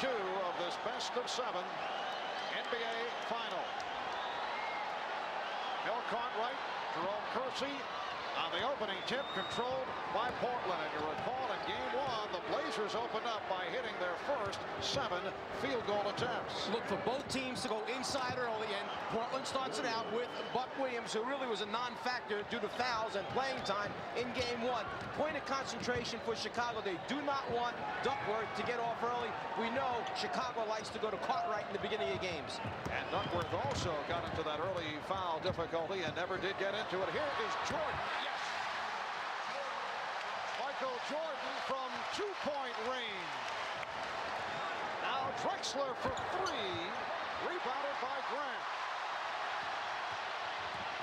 2 of this best-of-7 NBA final. Bill Cartwright, Jerome Kersey on the opening tip, controlled by Portland. And you recall in Game 1, the Blazers opened up by hitting their first 7 field goal attempts. Look for both teams to go inside early, and Portland starts it out with Buck Williams, who really was a non-factor due to fouls and playing time in Game 1. Point of concentration for Chicago. They do not want Duckworth to get off early. We know Chicago likes to go to Cartwright in the beginning of games. And Duckworth also got into that early foul difficulty and never did get into it. Here is Jordan. Yes. Michael Jordan from 2-point range. Now Drexler for 3. Rebounded by Grant.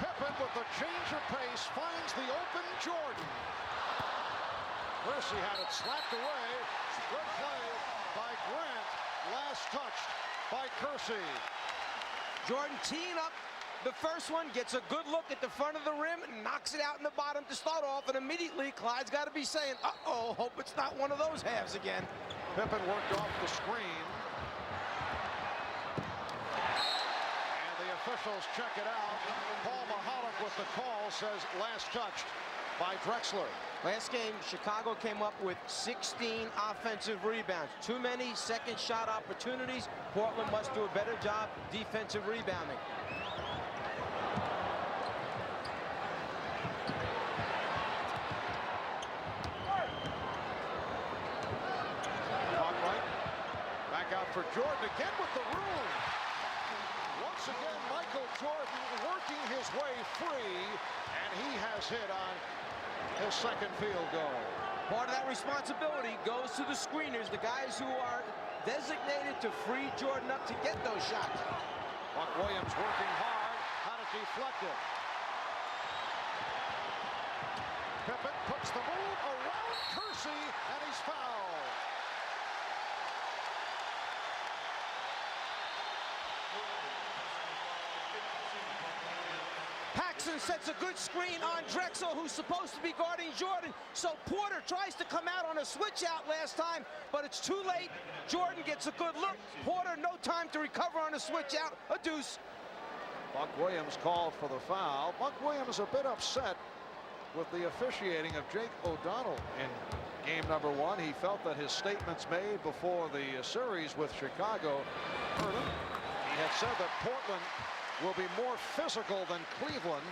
Pippen with the change of pace finds the open Jordan. Kersey had it slapped away. Good play by Grant. Last touched by Kersey. Jordan teeing up the first one, gets a good look at the front of the rim, and knocks it out in the bottom to start off, and immediately Clyde's got to be saying, uh-oh, hope it's not one of those halves again. Pippen worked off the screen. And the officials check it out. Paul Mahalik with the call says last touched by Drexler. Last game, Chicago came up with 16 offensive rebounds. Too many second shot opportunities. Portland must do a better job defensive rebounding. Back out for Jordan again with the room. Once again, Michael Jordan working his way free, and he has hit on his second field goal. Part of that responsibility goes to the screeners, the guys who are designated to free Jordan up to get those shots. Buck Williams working hard, had it deflected. Pippen puts the move around Kersey, and he's fouled. Paxson sets a good screen on Drexler, who's supposed to be guarding Jordan. So Porter tries to come out on a switch out last time, but it's too late. Jordan gets a good look. Porter, no time to recover on a switch out. A deuce. Buck Williams called for the foul. Buck Williams a bit upset with the officiating of Jake O'Donnell in game number 1. He felt that his statements made before the series with Chicago hurt him. He had said that Portland will be more physical than Cleveland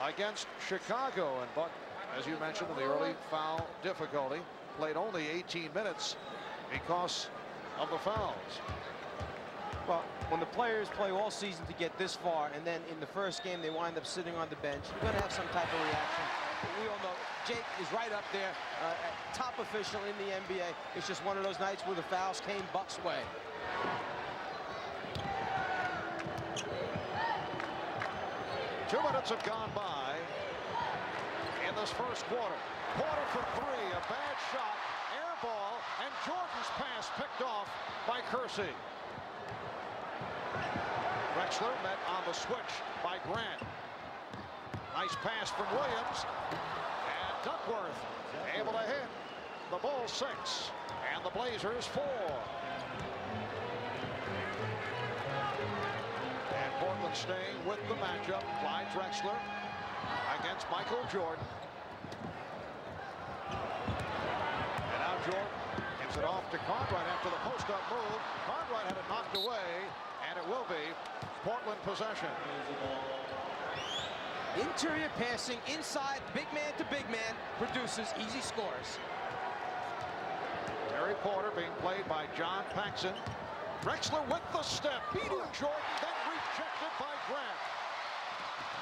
against Chicago. And Buck, as you mentioned, in the early foul difficulty, played only 18 minutes because of the fouls. Well, when the players play all season to get this far, and then in the first game they wind up sitting on the bench, you're going to have some type of reaction. But we all know Jake is right up there, top official in the NBA. It's just one of those nights where the fouls came Buck's way. 2 minutes have gone by in this first quarter. Porter for 3, a bad shot, air ball, and Jordan's pass picked off by Kersey. Drexler met on the switch by Grant. Nice pass from Williams, and Duckworth able to hit. The Bulls 6, and the Blazers 4. Portland staying with the matchup. Clyde Drexler against Michael Jordan. And now Jordan gives it off to Cartwright after the post-up move. Cartwright had it knocked away, and it will be Portland possession. Interior passing inside, big man to big man, produces easy scores. Terry Porter being played by John Paxson. Drexler with the step, beating Jordan, then rejected by Grant.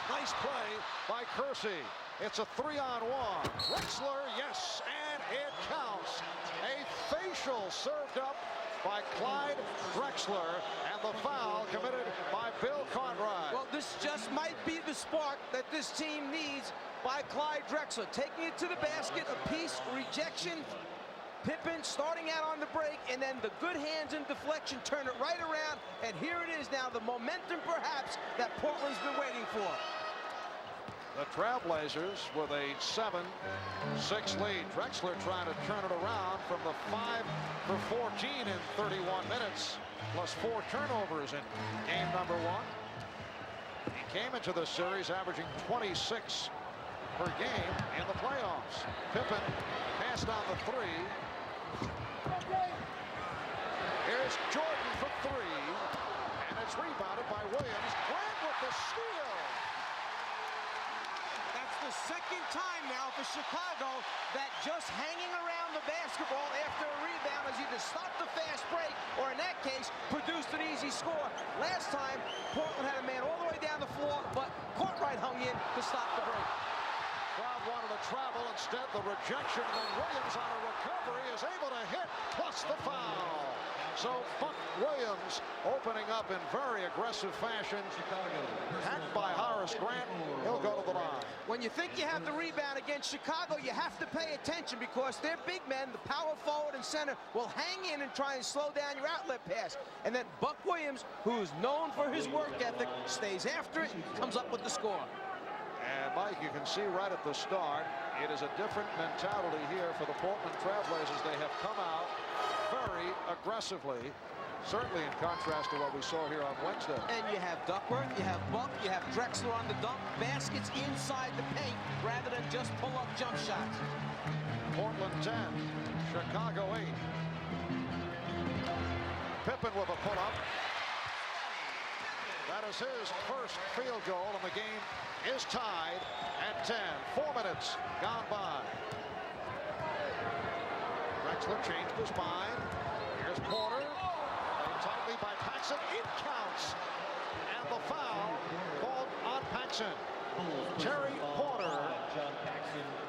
Nice play by Kersey. It's a 3-on-1. Drexler, yes, and it counts. A facial served up by Clyde Drexler, and the foul committed by Bill Cartwright. Well, this just might be the spark that this team needs by Clyde Drexler. Taking it to the basket, a piece, rejection. Pippen starting out on the break, and then the good hands and deflection turn it right around, and here it is now, the momentum perhaps that Portland's been waiting for. The Trailblazers with a 7-6 lead. Drexler trying to turn it around from the 5 for 14 in 31 minutes, plus 4 turnovers in game number 1. He came into the series averaging 26 per game in the playoffs. Pippen passed on the 3. Here's Jordan for 3, and it's rebounded by Williams. Grant with the steal. That's the second time now for Chicago that just hanging around the basketball after a rebound has either stopped the fast break or, in that case, produced an easy score. Last time, Portland had a man all the way down the floor, but Cartwright hung in to stop the break. Crowd wanted to travel. Instead, the rejection, and Williams on a recovery is able to hit, plus the foul. So Buck Williams opening up in very aggressive fashion. Hacked by Horace Grant. He'll go to the line. When you think you have the rebound against Chicago, you have to pay attention because their big men, the power forward and center, will hang in and try and slow down your outlet pass. And then Buck Williams, who's known for his work ethic, stays after it and comes up with the score. And Mike, you can see right at the start, it is a different mentality here for the Portland Trailblazers. They have come out very aggressively, certainly in contrast to what we saw here on Wednesday. And you have Duckworth, you have Buck, you have Drexler on the dunk, baskets inside the paint rather than just pull-up jump shots. Portland 10, Chicago 8. Pippen with a pull-up. That is his first field goal, and the game is tied at 10. 4 minutes gone by. Drexler changed his mind. Here's Porter. Played tightly by Paxson. It counts. And the foul called on Paxson. Terry Porter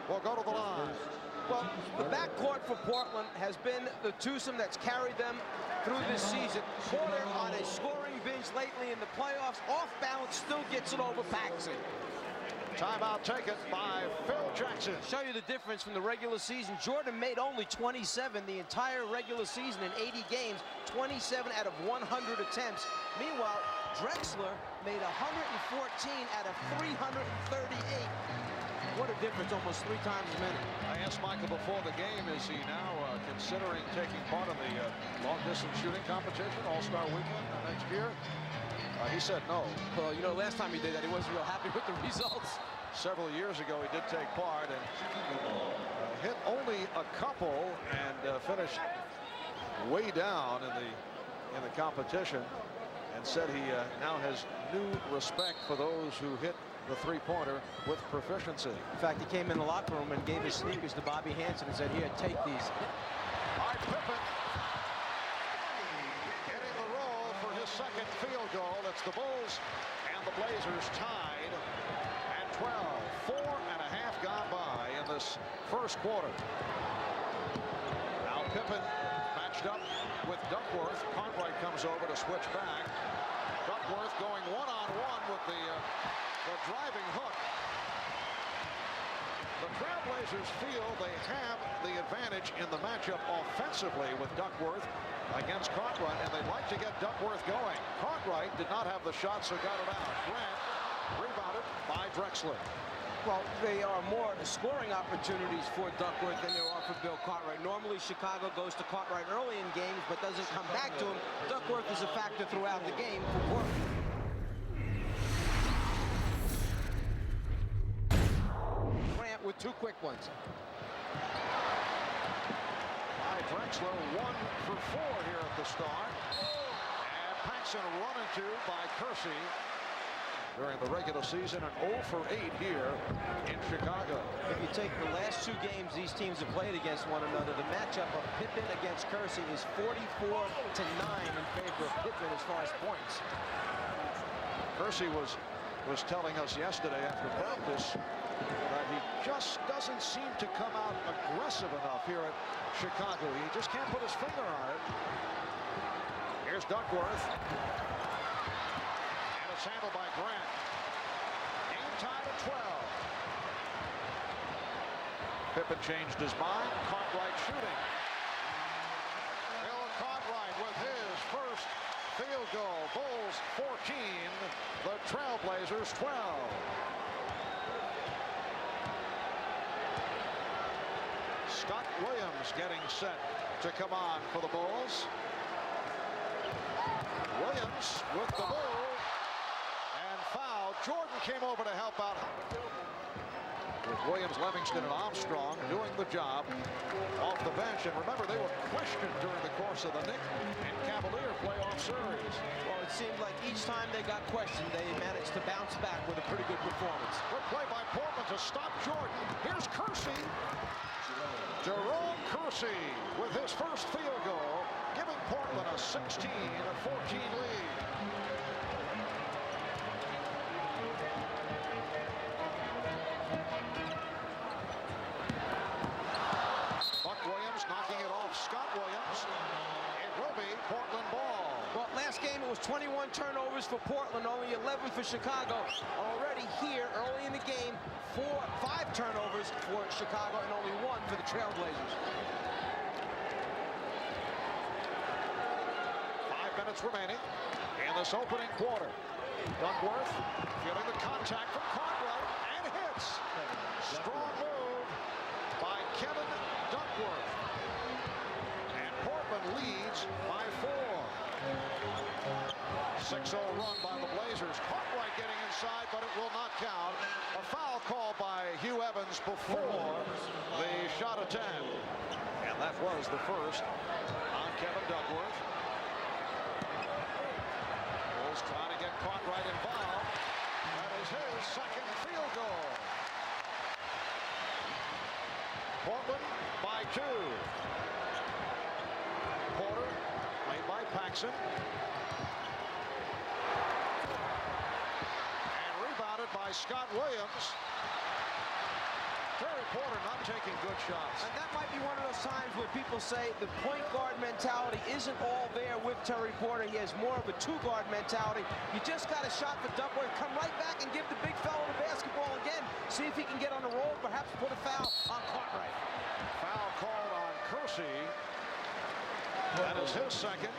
will go to the line. Well, the backcourt for Portland has been the twosome that's carried them through this season. Porter on a scoring binge lately in the playoffs. Off balance, still gets it over Paxson. Timeout taken by Phil Jackson. Show you the difference from the regular season. Jordan made only 27 the entire regular season in 80 games, 27 out of 100 attempts. Meanwhile, Drexler made 114 out of 338. What a difference, almost 3 times as many. I asked Michael before the game, is he now considering taking part in the long-distance shooting competition, All-Star Weekend next year? He said no. Well, you know, last time he did that, he wasn't real happy with the results. Several years ago, he did take part and hit only a couple and finished way down in the competition, and said he now has new respect for those who hit the three-pointer with proficiency. In fact, he came in the locker room and gave his sneakers to Bobby Hansen and said, "Here, take these." Clyde Pippen getting the roll for his second field goal. It's the Bulls and the Blazers tied at 12. 4.5 gone by in this first quarter. Now Pippen matched up with Duckworth. Cartwright comes over to switch back. Duckworth going one-on-one with the driving hook. The Trailblazers feel they have the advantage in the matchup offensively with Duckworth against Cartwright, and they'd like to get Duckworth going. Cartwright did not have the shot, so got it out. Grant rebounded by Drexler. Well, they are more scoring opportunities for Duckworth than there are for Bill Cartwright. Normally, Chicago goes to Cartwright early in games, but doesn't come back to him. Duckworth is a factor throughout the game for Portland. Grant with 2 quick ones. Drexler 1 for 4 here at the start. And Paxson run into by Kersey during the regular season, and 0 for 8 here in Chicago. If you take the last 2 games these teams have played against one another, the matchup of Pippen against Kersey is 44-9 in favor of Pippen as far as points. Kersey was telling us yesterday after practice that he just doesn't seem to come out aggressive enough here at Chicago. He just can't put his finger on it. Here's Duckworth. And it's handled by Grant. Game tied at 12. Pippen changed his mind. Cartwright shooting. Bill Cartwright with his first field goal. Bulls 14, the Trailblazers 12. Scott Williams getting set to come on for the Bulls. Williams with the move and foul. Jordan came over to help out. With Williams, Livingston, and Armstrong doing the job off the bench. And remember, they were questioned during the course of the Knick and Cavalier playoff series. Well, it seemed like each time they got questioned, they managed to bounce back with a pretty good performance. Good play by Portland to stop Jordan. Here's Kersey. Jerome Kersey with his first field goal, giving Portland a 16-14 lead. Knocking it off Scott Williams. It will be Portland ball. Well, last game it was 21 turnovers for Portland, only 11 for Chicago. Already here, early in the game, 5 turnovers for Chicago and only 1 for the Trailblazers. 5 minutes remaining in this opening quarter. Duckworth feeling the contact from Cartwright and hits. Strong move by Kevin Duckworth. Leads by 4. 6-0 run by the Blazers. Cartwright getting inside, but it will not count. A foul called by Hugh Evans before the shot attempt. And that was the first on Kevin Duckworth. Bulls trying to get Cartwright involved. That is his second field goal. Portland by 2. Porter, played by Paxson. And rebounded by Scott Williams. Terry Porter not taking good shots. And that might be one of those times where people say the point guard mentality isn't all there with Terry Porter. He has more of a two-guard mentality. You just got a shot for Duckworth. Come right back and give the big fellow the basketball again. See if he can get on the roll, perhaps put a foul on Cartwright. Foul called on Kersey. That is his second.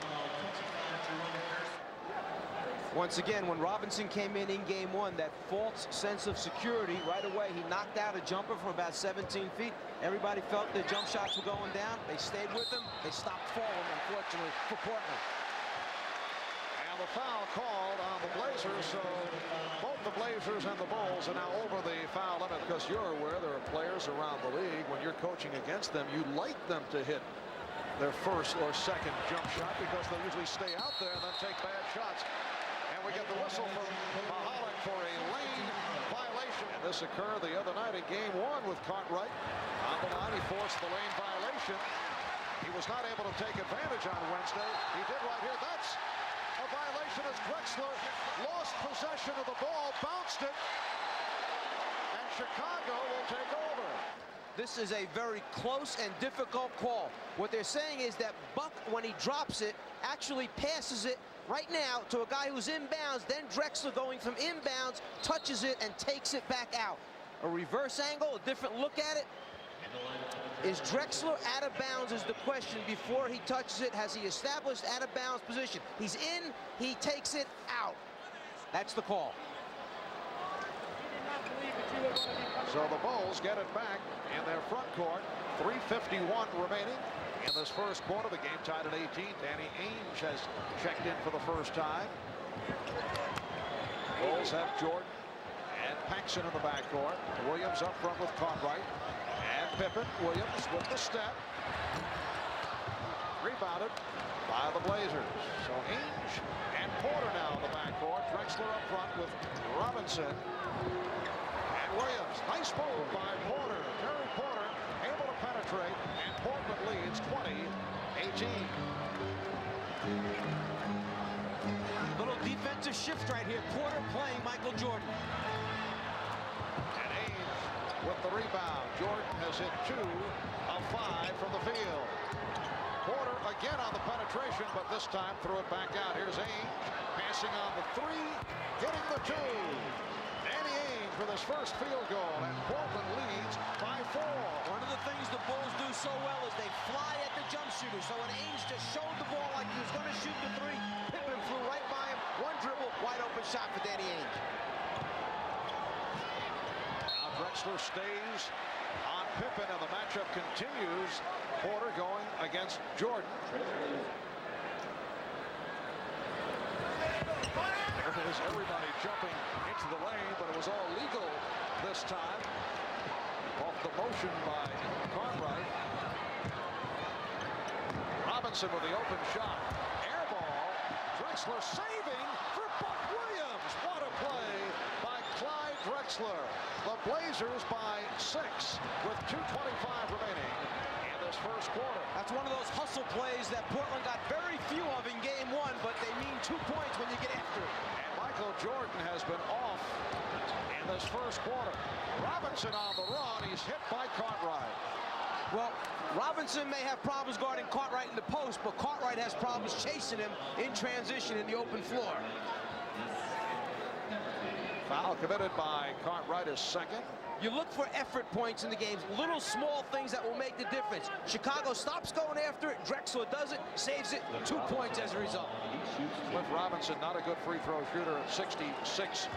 Once again, when Robinson came in game 1, that false sense of security right away, he knocked out a jumper from about 17 feet. Everybody felt their jump shots were going down. They stayed with him. They stopped falling, unfortunately, for Portland. And the foul called on the Blazers, so both the Blazers and the Bulls are now over the foul limit, because you're aware there are players around the league, when you're coaching against them, you like them to hit their first or second jump shot, because they usually stay out there and then take bad shots. And we get the whistle from Mahalik for a lane violation. And this occurred the other night in game 1 with Cartwright. On the line, he forced the lane violation. He was not able to take advantage on Wednesday. He did right here. That's a violation as Drexler lost possession of the ball, bounced it, and Chicago will take over. This is a very close and difficult call. What they're saying is that Buck, when he drops it, actually passes it right now to a guy who's inbounds. Then Drexler, going from inbounds, touches it and takes it back out. A reverse angle, a different look at it. Is Drexler out of bounds is the question before he touches it. Has he established out of bounds position? He's in, he takes it out. That's the call. So the Bulls get it back in their front court. 3:51 remaining in this first quarter. The game tied at 18. Danny Ainge has checked in for the first time. Bulls have Jordan and Paxson in the backcourt. Williams up front with Cartwright. And Pippen. Williams with the step. Rebounded by the Blazers. So Ainge and Porter now in the backcourt. Drexler up front with Robinson. Williams, nice move by Porter. Terry Porter able to penetrate, and Portland leads 20-18. Little defensive shift right here. Porter playing Michael Jordan. And Ainge with the rebound. Jordan has hit 2 of 5 from the field. Porter again on the penetration, but this time threw it back out. Here's Ainge passing on the 3, getting the 2. Danny Ainge with his first field goal, and Portland leads by 4. One of the things the Bulls do so well is they fly at the jump shooter. So when Ainge just showed the ball like he was going to shoot the 3, Pippen flew right by him. One dribble, wide open shot for Danny Ainge. Now Drexler stays on Pippen, and the matchup continues. Porter going against Jordan. There was everybody jumping into the lane, but it was all legal this time. Off the motion by Cartwright. Robinson with the open shot. Air ball. Drexler saving for Buck Williams. What a play by Clyde Drexler. The Blazers by 6 with 2:25 remaining in this first quarter. That's one of those hustle plays that Portland got very few of in game 1, but they mean 2 points when you get after it. And Michael Jordan has been off in this first quarter. Robinson on the run. He's hit by Cartwright. Well, Robinson may have problems guarding Cartwright in the post, but Cartwright has problems chasing him in transition in the open floor. Foul committed by Cartwright is second. You look for effort points in the games, little small things that will make the difference. Chicago stops going after it. Drexler does it, saves it, 2 points as a result. Cliff Robinson, not a good free throw shooter at 66%.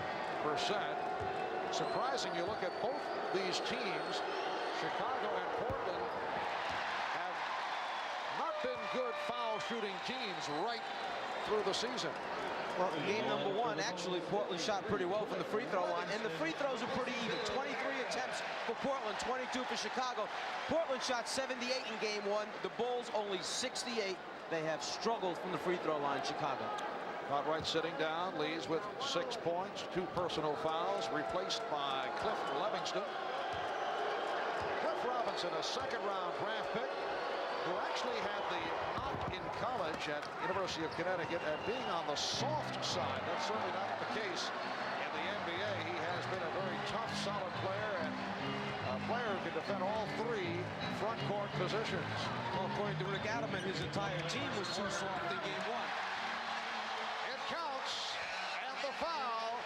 Surprising, you look at both these teams, Chicago and Portland have not been good foul shooting teams right through the season. Well, in game number 1, actually, Portland shot pretty well from the free throw line, and the free throws are pretty even. 23 attempts for Portland, 22 for Chicago. Portland shot 78 in game 1. The Bulls only 68. They have struggled from the free throw line, Chicago. Cartwright sitting down, leads with 6 points, 2 personal fouls, replaced by Cliff Livingston. Cliff Robinson, a second-round draft pick, who actually had the knock in college at University of Connecticut at being on the soft side. That's certainly not the case in the NBA. He has been a very tough, solid player, and a player who can defend all 3 front court positions. Well, according to Rick Adelman, his entire team was too soft in game 1. It counts, and the foul.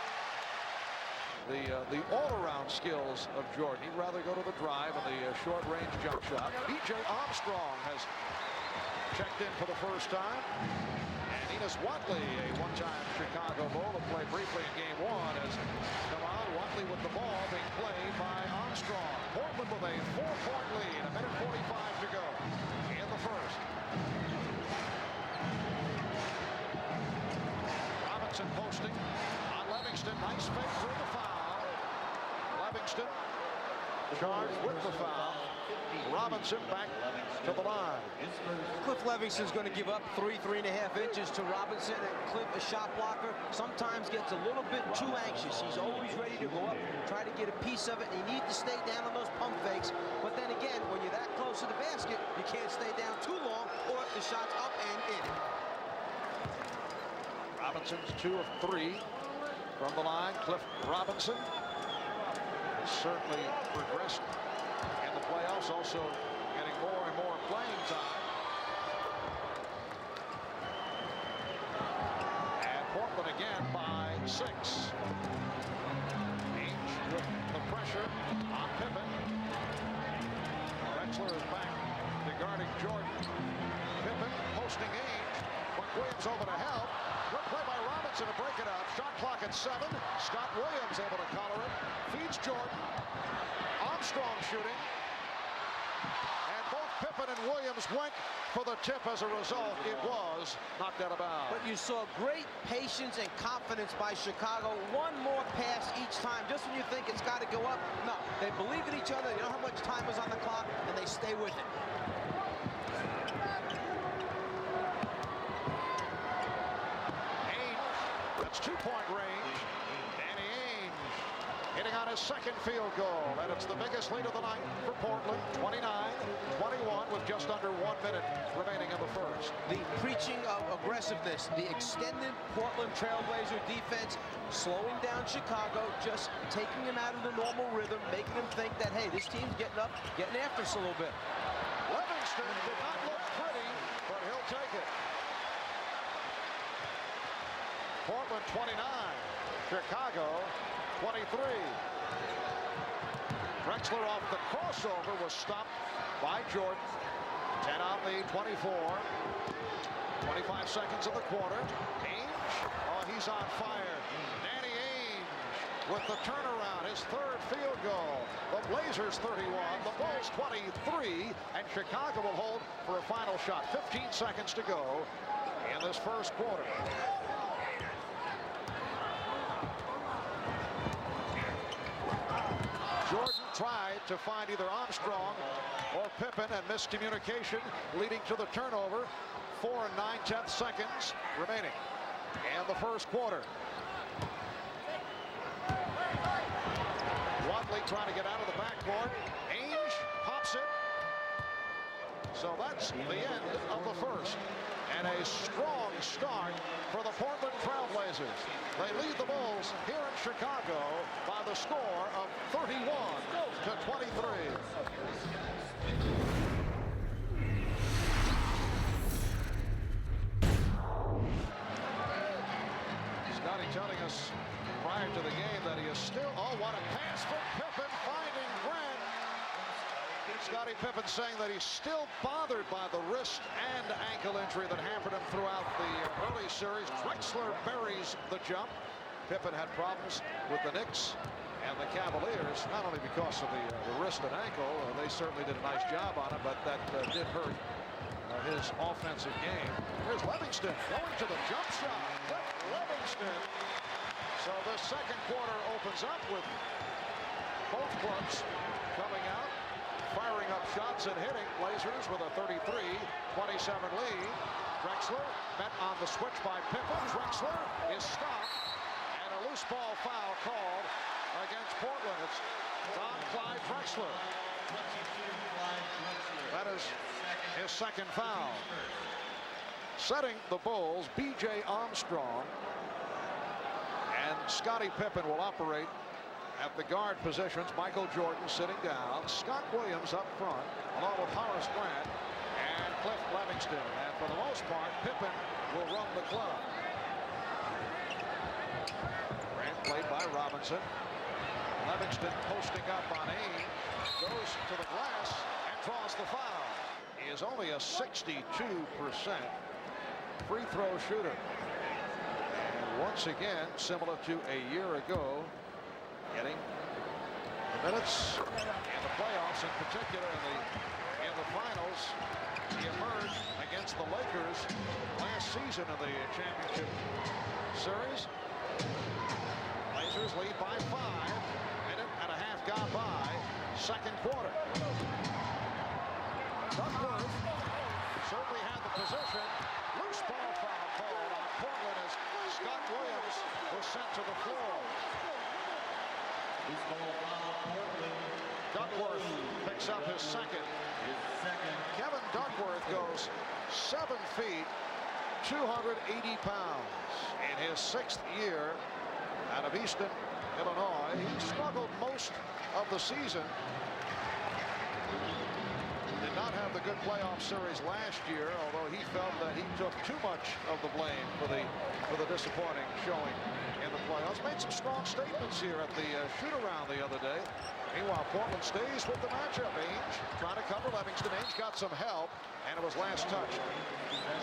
The all-around skills of Jordan. He'd rather go to the drive and the short-range jump shot. B.J. Armstrong has checked in for the first time. And Enos Watley, a one-time Chicago Bull, who played briefly in game 1, has come on. Watley with the ball being played by Armstrong. Portland with a 4-point lead. 1:45 to go in the first. Robinson posting on Livingston. Nice fake through the foul. Livingston charged with the foul. Robinson back to the line. Cliff Livingston's going to give up 3.5 inches to Robinson, and Cliff, a shot blocker, sometimes gets a little bit too anxious. He's always ready to go up, try to get a piece of it. You need to stay down on those pump fakes. But then again, when you're that close to the basket, you can't stay down too long, or the shot's up and in. Robinson's 2 of 3 from the line. Cliff Robinson has certainly progressed in the playoffs, also getting more and more playing time. And Portland again by 6. Ainge with the pressure on Pippen. Drexler is back regarding Jordan. Pippen posting Ainge. Williams over to help. Good play by Robinson to break it up. Shot clock at 7. Scott Williams able to collar it. Feeds Jordan. Armstrong shooting. And both Pippen and Williams went for the tip. As a result, it was knocked out of bounds. But you saw great patience and confidence by Chicago. One more pass each time. Just when you think it's got to go up, no. They believe in each other. They know how much time is on the clock, and they stay with it. That's 2-point range. Danny Ainge hitting on his second field goal, and it's the biggest lead of the night for Portland, 29-21, with just under 1 minute remaining in the first. The preaching of aggressiveness, the extended Portland Trailblazer defense, slowing down Chicago, just taking them out of the normal rhythm, making them think that, hey, this team's getting up, getting after us a little bit. Livingston did not look pretty, but he'll take it. Portland 29, Chicago 23. Drexler off the crossover was stopped by Jordan. 10 on the 24. 25 seconds of the quarter. Ainge, oh, he's on fire. Danny Ainge with the turnaround, his third field goal. The Blazers 31, the Bulls 23, and Chicago will hold for a final shot. 15 seconds to go in this first quarter. Jordan tried to find either Armstrong or Pippen, and miscommunication leading to the turnover. 4 9/10 seconds remaining in the first quarter. Wadley trying to get out of the backcourt. Ainge pops it. So that's the end of the first. And a strong start for the Portland Trailblazers. They lead the Bulls here in Chicago by the score of 31-23. Scotty telling us prior to the game that he is still, oh, what a pass from Pippen, finding Grant. Scottie Pippen saying that he's still bothered by the wrist and ankle injury that hampered him throughout the early series. Drexler buries the jump. Pippen had problems with the Knicks and the Cavaliers, not only because of the wrist and ankle, they certainly did a nice job on it, but that did hurt his offensive game. Here's Livingston going to the jump shot. Livingston. So the second quarter opens up with both clubs coming out, firing up shots and hitting. Blazers with a 33-27 lead. Drexler met on the switch by Pippen. Drexler is stopped, and a loose ball foul called against Portland. It's on Clyde Drexler. That is his second foul. Setting the Bulls, B.J. Armstrong and Scottie Pippen will operate at the guard positions. Michael Jordan sitting down. Scott Williams up front, along with Horace Grant and Cliff Livingston. And for the most part, Pippen will run the club. Grant played by Robinson. Livingston posting up on Ainge. Goes to the glass and draws the foul. He is only a 62% free throw shooter. And once again, similar to a year ago, getting the minutes in the playoffs, in particular in the finals. He emerged against the Lakers last season of the championship series. Blazers lead by 5. Minute and a half gone by. Second quarter. Duckworth certainly had the position. Loose ball foul called on Portland as Scott Williams was sent to the floor. Duckworth picks up his second. Kevin Duckworth goes 7 feet, 280 pounds in his 6th year out of Easton, Illinois. He struggled most of the season. Did not have the good playoff series last year, although he felt that he took too much of the blame for the disappointing showing in the playoffs. Made some strong statements here at the shoot-around the other day. Meanwhile, Portland stays with the matchup. Ainge trying to cover Livingston. Ainge got some help, and it was last touched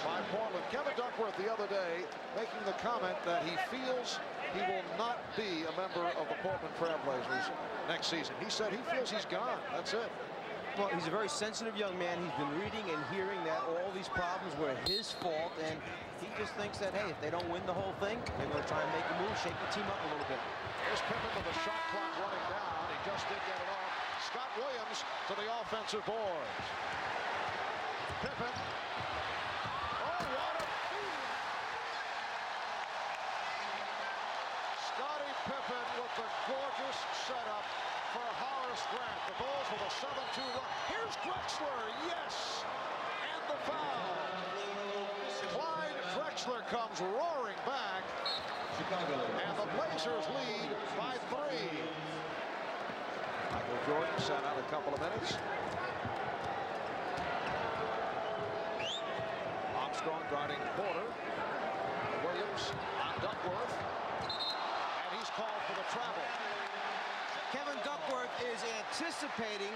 by Portland. Kevin Duckworth the other day making the comment that he feels he will not be a member of the Portland Trailblazers next season. He said he feels he's gone. That's it. Well, he's a very sensitive young man. He's been reading and hearing that all these problems were his fault, and he just thinks that, hey, if they don't win the whole thing, they're going to try and make a move, shake the team up a little bit. Here's Pippen with the shot clock running down. He just did get it off. Scott Williams to the offensive boards. Pippen. Oh, what a feed. Scottie Pippen with the gorgeous setup for Horace Grant. The Bulls with a 7-2 run. Here's Drexler, yes! And the foul. Clyde Drexler comes roaring back. And the Blazers lead by 3. Michael Jordan sat out a couple of minutes. Armstrong guarding Porter. Williams on Duckworth. And he's called for the travel. Kevin Duckworth is anticipating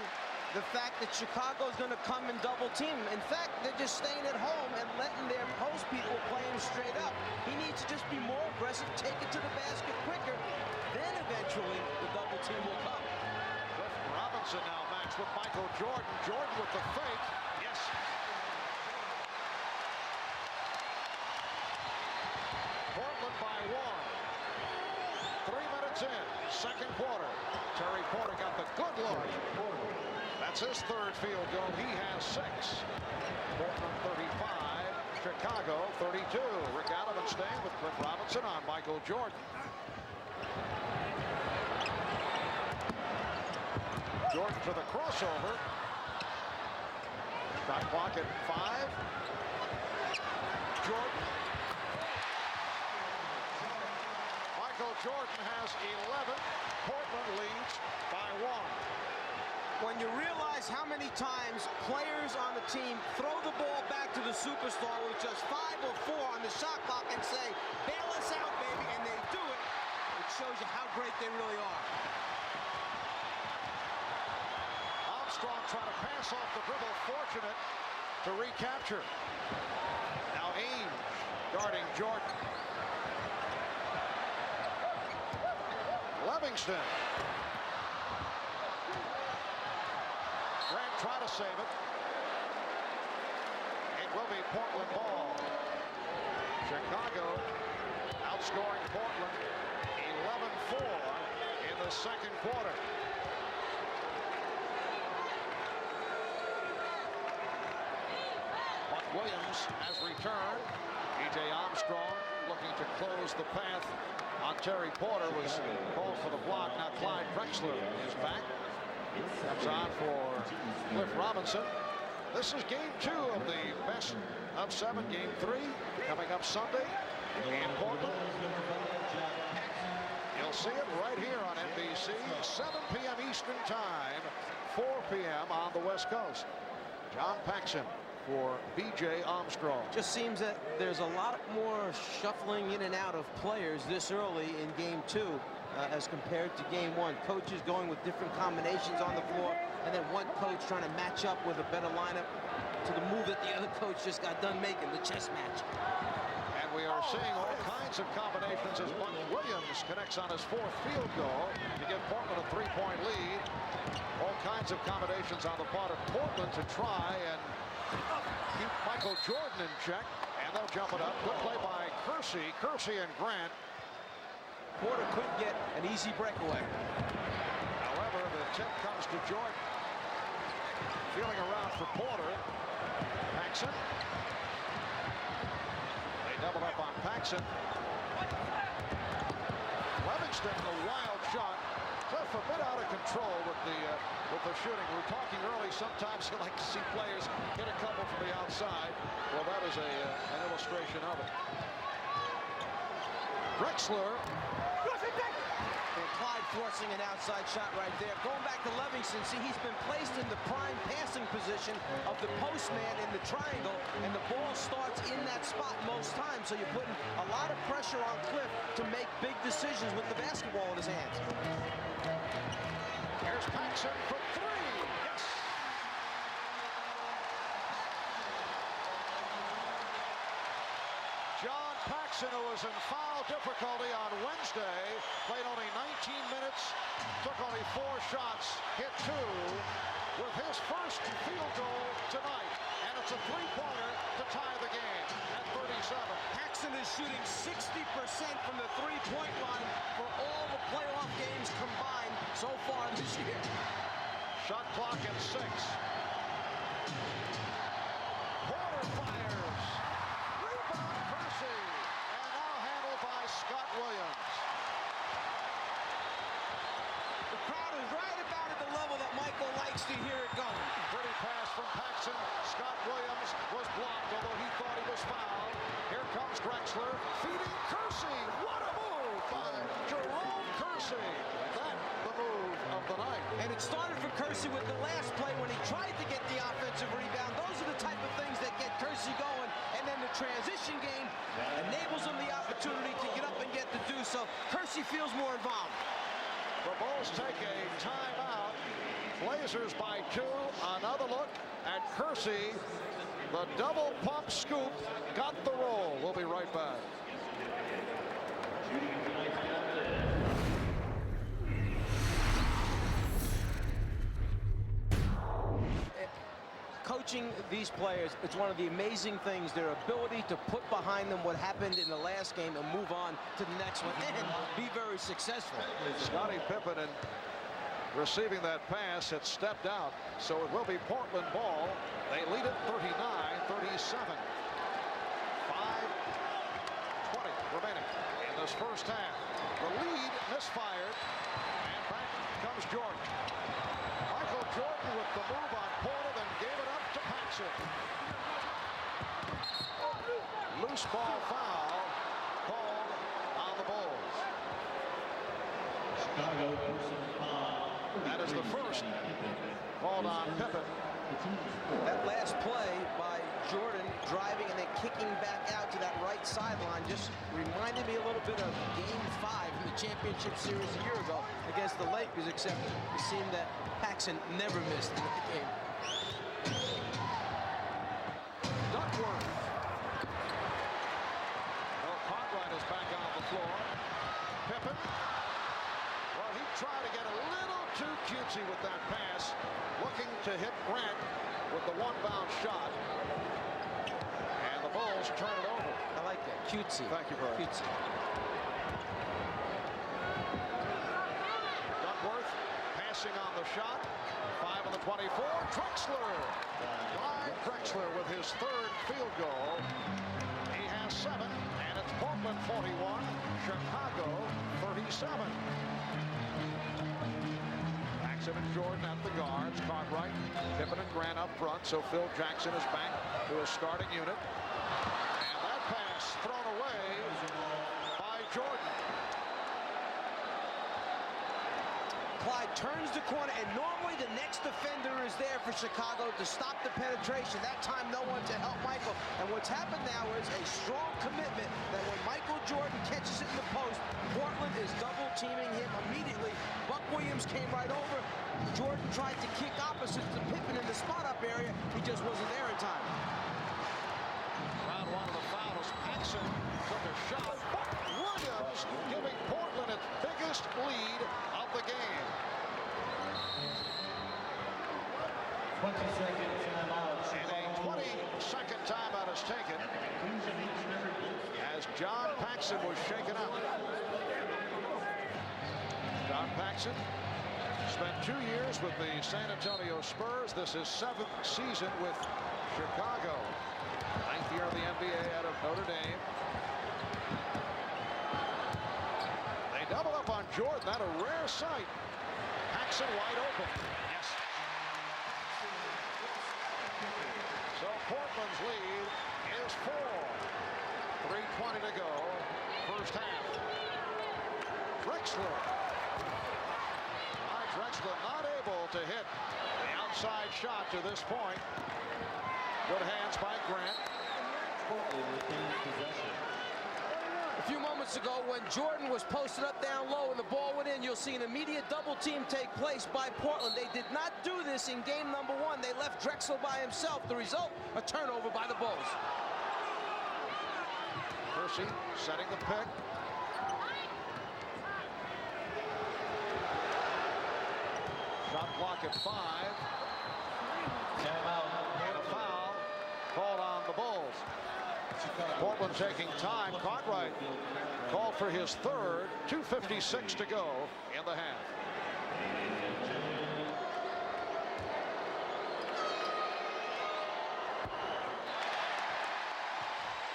the fact that Chicago is going to come and double team. In fact, they're just staying at home and letting their post people play him straight up. He needs to just be more aggressive, take it to the basket quicker. Then eventually Robinson now matched with Michael Jordan. Jordan with the fake. Yes. Portland by 1. 3 minutes in, second quarter. Terry Porter got the good look. That's his third field goal. He has 6. Portland 35, Chicago 32. Rick Adelman staying with Cliff Robinson on Michael Jordan. Jordan to the crossover. Shot clock at 5. Jordan. Michael Jordan has 11. Portland leads by 1. When you realize how many times players on the team throw the ball back to the superstar with just 5 or 4 on the shot clock and say, bail us out, baby, and they do it, it shows you how great they really are. Armstrong trying to pass off the dribble, fortunate to recapture. Now Ainge guarding Jordan. Livingston. Grant trying to save it. It will be Portland ball. Chicago outscoring Portland 11-4 in the second quarter. Buck Williams has returned. E.J. Armstrong looking to close the path on Terry Porter, was called for the block. Now Clyde Drexler is back. Comes on for Cliff Robinson. This is game 2 of the best of 7. Game 3 coming up Sunday in Portland. You'll see it right here on NBC, 7 p.m. Eastern Time, 4 p.m. on the West Coast. John Paxson for B.J. Armstrong. Just seems that there's a lot more shuffling in and out of players this early in game 2 as compared to game 1. Coaches going with different combinations on the floor, and then one coach trying to match up with a better lineup to the move that the other coach just got done making, the chess match. And we are seeing all kinds of combinations as Buck Williams connects on his 4th field goal to give Portland a 3-point lead. All kinds of combinations on the part of Portland to try and keep Michael Jordan in check, and they'll jump it up. Good play by Kersey and Grant. Porter couldn't get an easy breakaway. However, the tip comes to Jordan. Feeling around for Porter. Paxson. They double up on Paxson. Livingston, the wild shot. Cliff a bit out of control with the shooting. We were talking early. Sometimes you like to see players hit a couple from the outside. Well, that is an illustration of it. Drexler. And Clyde forcing an outside shot right there. Going back to Livingston, see, he's been placed in the prime passing position of the postman in the triangle, and the ball starts in that spot most times. So you're putting a lot of pressure on Cliff to make big decisions with the basketball in his hands. Here's Paxson for 3. Yes. John Paxson, who was in foul difficulty on Wednesday, played only 19 minutes, took only 4 shots, hit 2 with his first field goal tonight. And it's a 3-pointer to tie the game at 37. Paxson is shooting 60% from the 3-point line for all the playoff games combined so far this year. Shot clock at 6. Porter fires. Rebound Kersey. And now handled by Scott Williams. The crowd is right about at the level that Michael likes to hear it going. Pretty pass from Paxson. Scott Williams was blocked, although he thought he was fouled. Here comes Drexler, feeding Kersey. What a move by Jerome Kersey. That the move of the night. And it started for Kersey with the last play when he tried to get the offensive rebound. Those are the type of things that get Kersey going. And then the transition game enables him the opportunity to get up and get the do so. Kersey feels more involved. The Bulls take a timeout. Blazers by 2. Another look at Kersey. The double pump scoop got the roll. We'll be right back. Watching these players, it's one of the amazing things, their ability to put behind them what happened in the last game and move on to the next one and be very successful. Scottie Pippen, and receiving that pass, had stepped out, so it will be Portland ball. They lead it 39-37. 5:20 remaining in this first half. The lead misfired, and back comes Jordan. Michael Jordan with the move on Porter, then gave it up to Paxson. Loose ball foul called on the Bulls. That is the first called on Pippen. That last play by Jordan driving and then kicking back out to that right sideline just reminded me a little bit of Game 5 in the championship series a year ago against the Lakers, except it seemed that Paxson never missed in the game. Duckworth. Well, Cartwright is back on the floor. Pippen. Well, he tried to get a little too cutesy with that pass, looking to hit Grant with the one-bound shot. And the Bulls turn it over. I like that. Cutesy. Thank you, Bert. Cutesy. Duckworth passing on the shot. 5 on the 24. Drexler. Clyde Drexler with his third field goal. He has 7, and it's Portland 41, Chicago 37. Paxson and Jordan at the guards. Cartwright, Pippen and Grant up front, so Phil Jackson is back to his starting unit. And that pass thrown away by Jordan. Clyde turns the corner, and normally the next defender is there for Chicago to stop the penetration. That time, no one to help Michael. And what's happened now is a strong commitment that when Michael Jordan catches it in the post, Portland is double-teaming him immediately. Buck Williams came right over. Jordan tried to kick opposite to Pippen in the spot-up area. He just wasn't there in time. Round one of the fouls. Paxson took a shot. Williams giving Portland its biggest lead of the game. 20-second timeout. And a 20-second timeout is taken as John Paxson was shaken up. John Paxson spent 2 years with the San Antonio Spurs. This is 7th season with Chicago. 9th year of the NBA out of Notre Dame. They double up on Jordan. That a rare sight. Paxson wide open. Yes. So Portland's lead is 4. 3:20 to go. First half. Drexler. Drexler not able to hit the outside shot to this point. Good hands by Grant. A few moments ago, when Jordan was posted up down low and the ball went in, you'll see an immediate double team take place by Portland. They did not do this in game number 1. They left Drexler by himself. The result, a turnover by the Bulls. Percy setting the pick. Shot clock at 5. And a foul called on the Bulls. Portland taking time. Cartwright called for his third. 2:56 to go in the half.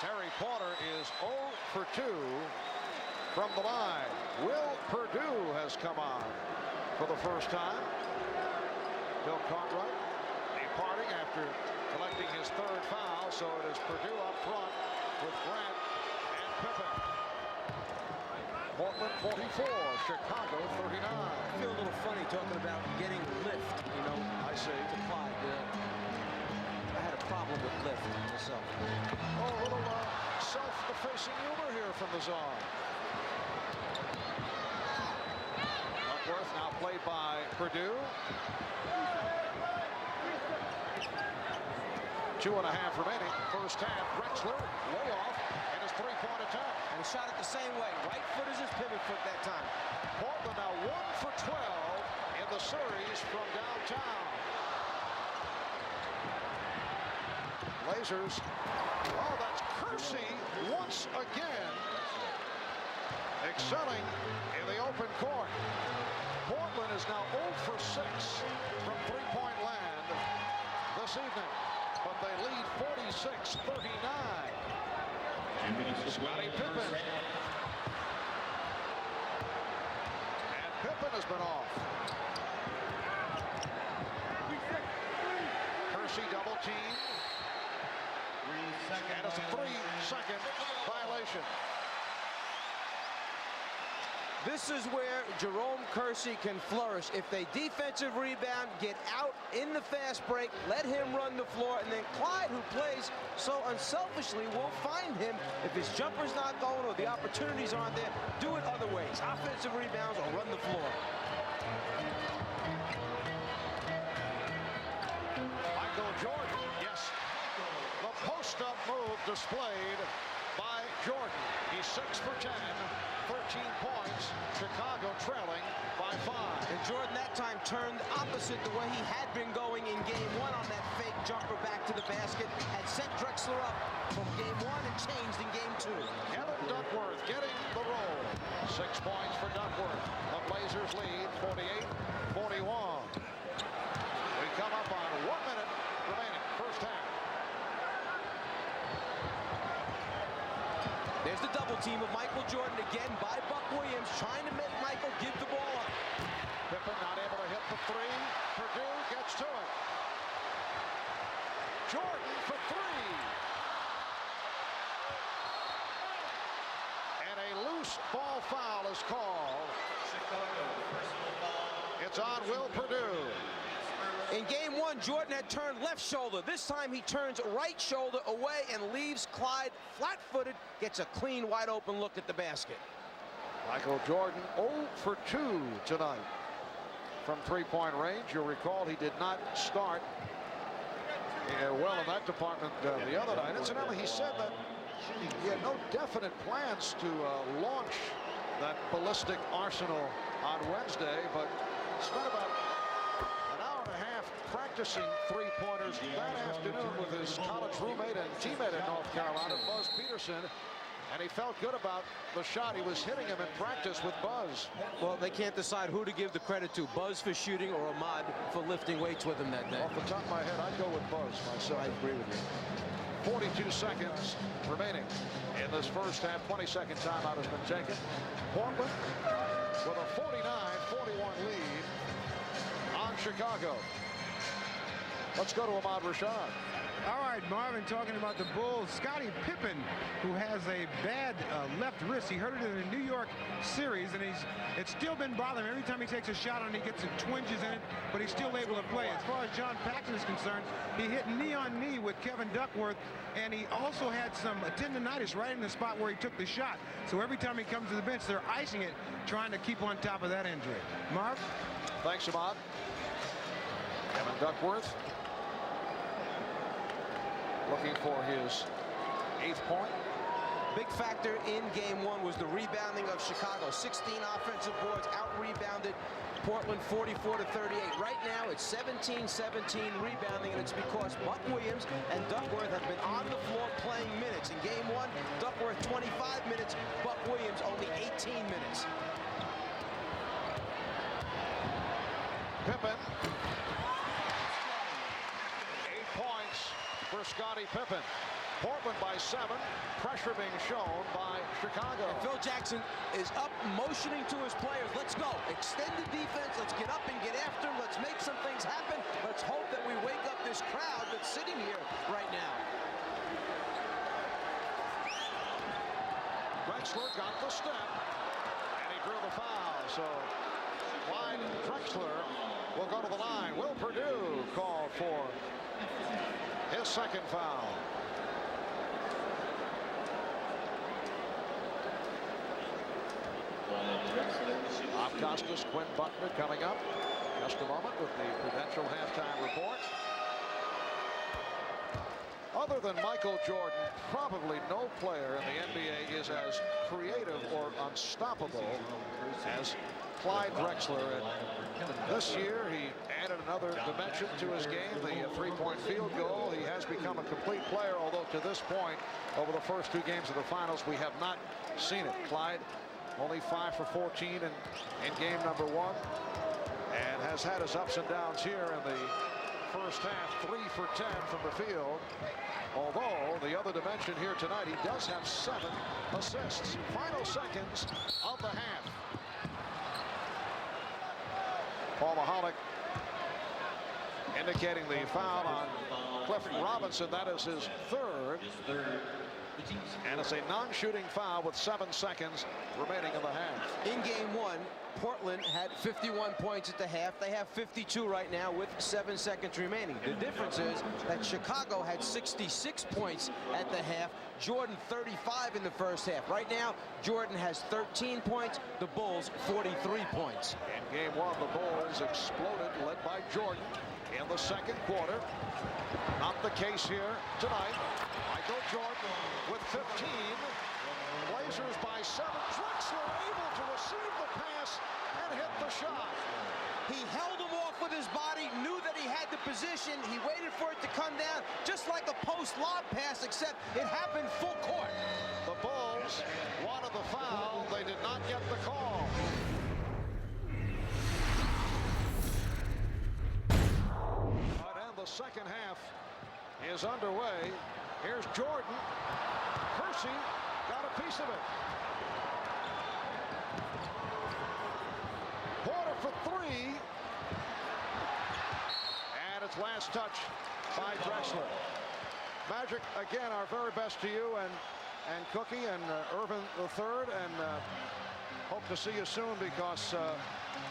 Terry Porter is 0 for 2 from the line. Will Perdue has come on for the first time. Bill Cartwright departing after collecting his third foul, so it is Perdue up front with Grant and Pippen. Portland 44, Chicago 39. I feel a little funny talking about getting lift, you know. I see. To Clyde. I had a problem with lift myself. Oh, a little self-effacing humor here from the zone. Duckworth now played by Perdue. 2.5 remaining. First half. Drexler way off in his three-point attempt. And he shot it the same way. Right foot is his pivot foot that time. Portland now 1 for 12 in the series from downtown. Blazers. Oh, that's Kersey once again excelling in the open court. Portland is now 0 for 6 from three-point land this evening, but they lead 46-39. Scottie Pippen. And Pippen has been off. Kersey double team. And it's a 3-second violation. This is where Jerome Kersey can flourish. If they defensive rebound, get out in the fast break, let him run the floor, and then Clyde, who plays so unselfishly, will find him. If his jumper's not going or the opportunities aren't there, do it other ways. Offensive rebounds or run the floor. Michael Jordan, yes. The post-up move displayed by Jordan. He's 6 for 10, 13 points. Chicago trailing by 5. And Jordan that time turned opposite the way he had been going in game 1 on that fake jumper back to the basket. Had set Drexler up from game 1 and changed in game 2. Kevin Duckworth getting the roll. 6 points for Duckworth. The Blazers lead 48-41. We come up on 1 minute remaining, first half. There's the double team of Michael Jordan again by Buck Williams, trying to make Michael give the ball up. Pippen not able to hit the 3. Purdue gets to it. Jordan for 3. And a loose ball foul is called. It's on Will Purdue. In game 1, Jordan had turned left shoulder. This time he turns right shoulder away and leaves Clyde flat-footed, gets a clean, wide-open look at the basket. Michael Jordan 0 for 2 tonight from three-point range. You'll recall he did not start well in that department the other night. Incidentally, he said that he had no definite plans to launch that ballistic arsenal on Wednesday, but spent about practicing three-pointers that afternoon with his college roommate and teammate in North Carolina, Buzz Peterson, and he felt good about the shot. He was hitting him in practice with Buzz. Well, they can't decide who to give the credit to, Buzz for shooting or Ahmad for lifting weights with him that day. Off the top of my head, I'd go with Buzz myself. I agree with you. 42 seconds remaining in this first half. 22nd timeout has been taken. Portland with a 49-41 lead on Chicago. Let's go to Ahmad Rashad. All right, Marvin, talking about the Bulls. Scottie Pippen, who has a bad left wrist. He hurt it in the New York series, and it's still been bothering him. Every time he takes a shot on it, he gets some twinges in it, but he's still able to play. As far as John Paxson is concerned, he hit knee-on-knee with Kevin Duckworth, and he also had some tendonitis right in the spot where he took the shot. So every time he comes to the bench, they're icing it, trying to keep on top of that injury. Marv? Thanks, Ahmad. Kevin Duckworth looking for his 8th point. Big factor in game 1 was the rebounding of Chicago. 16 offensive boards, out-rebounded Portland 44-38. Right now it's 17-17 rebounding, and it's because Buck Williams and Duckworth have been on the floor playing minutes. In game 1, Duckworth 25 minutes, Buck Williams only 18 minutes. Pippen. 8 points for Scottie Pippen. Portland by 7. Pressure being shown by Chicago. And Phil Jackson is up, motioning to his players. Let's go. Extend the defense. Let's get up and get after him. Let's make some things happen. Let's hope that we wake up this crowd that's sitting here right now. Drexler got the step, and he drew the foul. So Clyde Drexler will go to the line. Will Purdue called for his 2nd foul. Bob Costas, Quinn Buckner coming up. Just a moment with the Prudential halftime report. Other than Michael Jordan, probably no player in the NBA is as creative or unstoppable as Clyde Drexler. And this year, he added another dimension to his game, the three-point field goal. He has become a complete player, although to this point, over the first 2 games of the finals, we have not seen it. Clyde only 5 for 14 in game number 1, and has had his ups and downs here in the first half. 3 for 10 from the field. Although the other dimension here tonight, he does have 7 assists. Final seconds of the half. Paul Mahalik indicating the foul on Cliff Robinson. That is his 3rd. And it's a non-shooting foul with 7 seconds remaining in the half. In game 1, Portland had 51 points at the half. They have 52 right now with 7 seconds remaining. The difference is that Chicago had 66 points at the half. Jordan 35 in the first half. Right now, Jordan has 13 points. The Bulls 43 points. In game 1, the Bulls exploded, led by Jordan in the second quarter. Not the case here tonight. Michael Jordan with 15. Blazers by 7. Drexler able to receive the pass and hit the shot. He held him off with his body, knew that he had the position. He waited for it to come down, just like a post lob pass, except it happened full court. The Bulls wanted the foul. They did not get the call. And the second half is underway. Here's Jordan. Percy got a piece of it. Porter for 3. And it's last touch by Drexler. Magic, again, our very best to you and Cookie and Irvin III. And hope to see you soon, because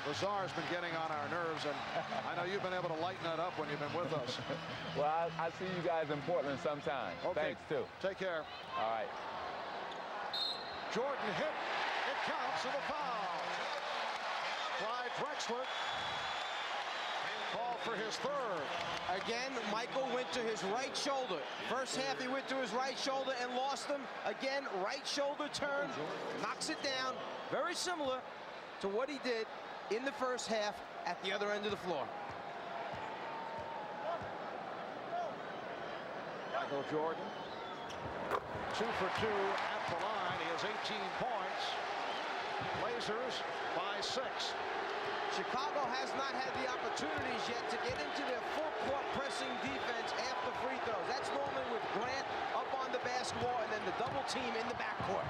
the Czar's been getting on our nerves, and I know you've been able to lighten that up when you've been with us. Well, I see you guys in Portland sometime. Okay. Thanks, too. Take care. All right. Jordan hit. It counts to the foul. Clyde Drexler called for his 3rd. Again, Michael went to his right shoulder. First half, he went to his right shoulder and lost him. Again, right shoulder turn, knocks it down. Very similar to what he did in the first half at the other end of the floor. Michael Jordan, 2 for 2 at the line. He has 18 points. Blazers by 6. Chicago has not had the opportunities yet to get into their full court pressing defense after free throws. That's normally with Grant up on the basketball and then the double team in the backcourt.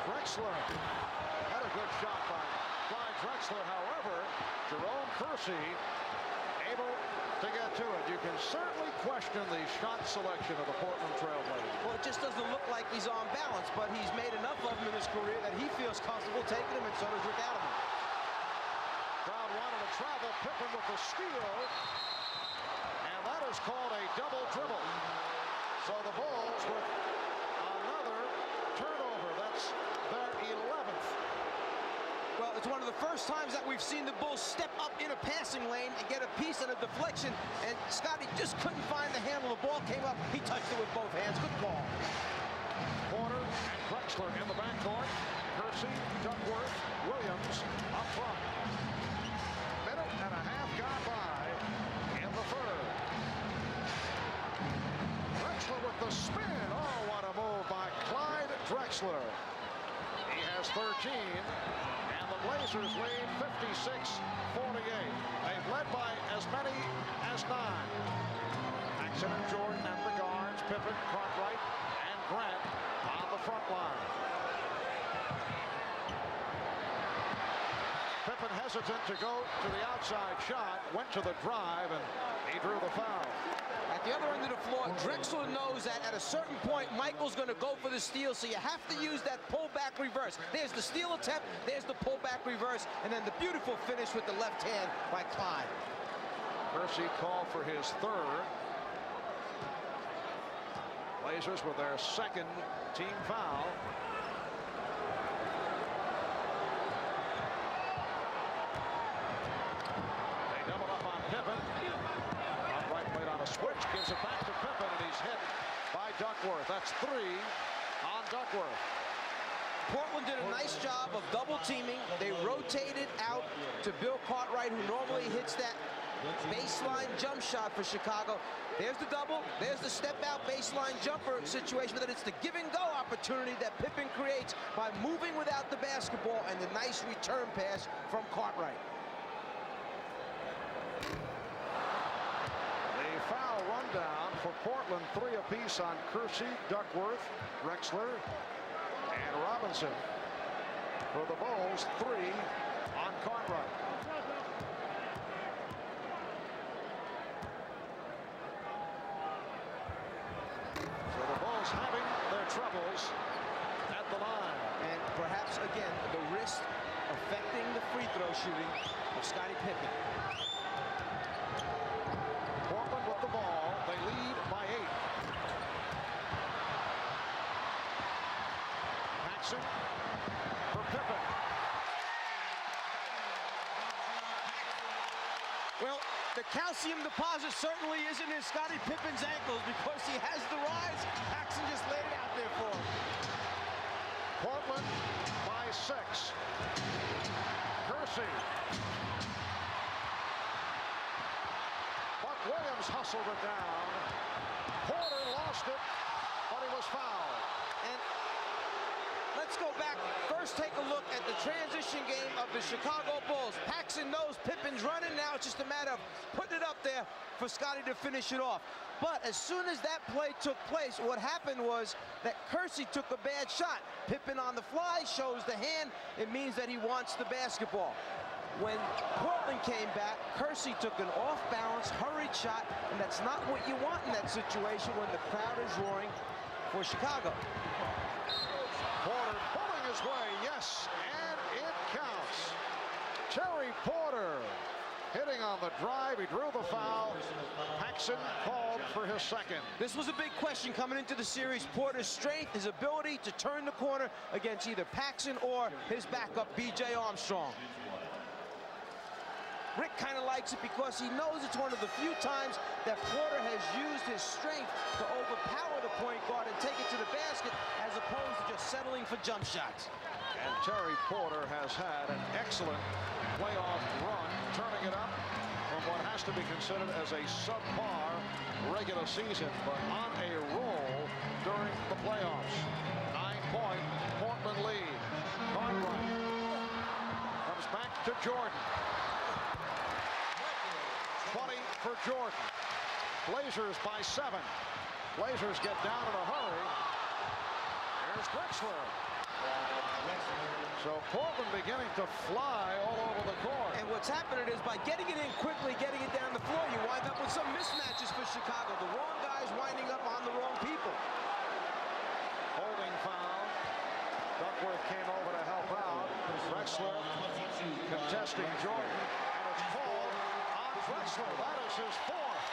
Drexler had a good shot by Clyde Drexler. However, Jerome Percy able to get to it. You can certainly question the shot selection of the Portland Trail Blazers. Well, it just doesn't look like he's on balance, but he's made enough of them in his career that he feels comfortable taking them, and so does Rick Adelman. Crowd wanted to travel. Pippen with the steal, and that is called a double dribble. So the Bulls with another turnover. That's their 11th. Well, it's one of the first times that we've seen the Bulls step up in a passing lane and get a piece and a deflection, and Scotty just couldn't find the handle. The ball came up. He touched it with both hands. Good ball. Porter and Drexler in the backcourt. Percy, Duckworth, Williams up front. Minute and a half gone by in the 3rd. Drexler with the spin. Oh, what a move by Clyde Drexler. He has 13. And the Blazers lead 56-48. They've led by as many as 9. Paxson and Jordan at the guards. Pippen, Cartwright, and Grant on the front line. Pippen hesitant to go to the outside shot. Went to the drive, and he drew the foul. At the other end of the floor, Drexler knows that at a certain point, Michael's going to go for the steal, so you have to use that pullback reverse. There's the steal attempt, there's the pullback reverse, and then the beautiful finish with the left hand by Clyde. Percy called for his 3rd. Blazers with their 2nd team foul. They double up on Pippen. Switch gives it back to Pippen, and he's hit by Duckworth. That's 3 on Duckworth. Portland did a nice job of double teaming. They rotated out to Bill Cartwright, who normally hits that baseline jump shot for Chicago. There's the double, there's the step out baseline jumper situation, but then it's the give and go opportunity that Pippen creates by moving without the basketball, and the nice return pass from Cartwright. The foul rundown for Portland, 3 apiece on Kersey, Duckworth, Drexler, and Robinson. For the Bulls, 3 on Cartwright. So the Bulls having their troubles at the line. And perhaps, again, the wrist affecting the free throw shooting of Scottie Pippen. Portland with the ball. They lead by 8. Paxson for Pippen. Well, the calcium deposit certainly isn't in Scottie Pippen's ankles because he has the rise. Paxson just laid it out there for him. Portland by 6. Kersey. Buck Williams hustled it down. Porter lost it, but he was fouled. And let's go back. First, take a look at the transition game of the Chicago Bulls. Paxson knows Pippen's running. Now it's just a matter of putting it up there for Scottie to finish it off. But as soon as that play took place, what happened was that Kersey took a bad shot. Pippen on the fly shows the hand. It means that he wants the basketball. When Portland came back, Kersey took an off-balance, hurried shot, and that's not what you want in that situation when the crowd is roaring for Chicago. Porter pulling his way, yes, and it counts. Terry Porter hitting on the drive. He drew the foul. Paxson called for his second. This was a big question coming into the series. Porter's strength, his ability to turn the corner against either Paxson or his backup, B.J. Armstrong. Rick kind of likes it because he knows it's one of the few times that Porter has used his strength to overpower the point guard and take it to the basket as opposed to just settling for jump shots. And Terry Porter has had an excellent playoff run, turning it up from what has to be considered as a subpar regular season, but on a roll during the playoffs. 9-point Portland lead. Cartwright comes back to Jordan. 20 for Jordan. Blazers by 7. Blazers get down in a hurry. Here's Drexler. So Portland beginning to fly all over the court. And what's happening is by getting it in quickly, getting it down the floor, you wind up with some mismatches for Chicago. The wrong guys winding up on the wrong people. Holding foul. Duckworth came over to help out. Drexler contesting Jordan. And it's called on Drexler. That is his 4th.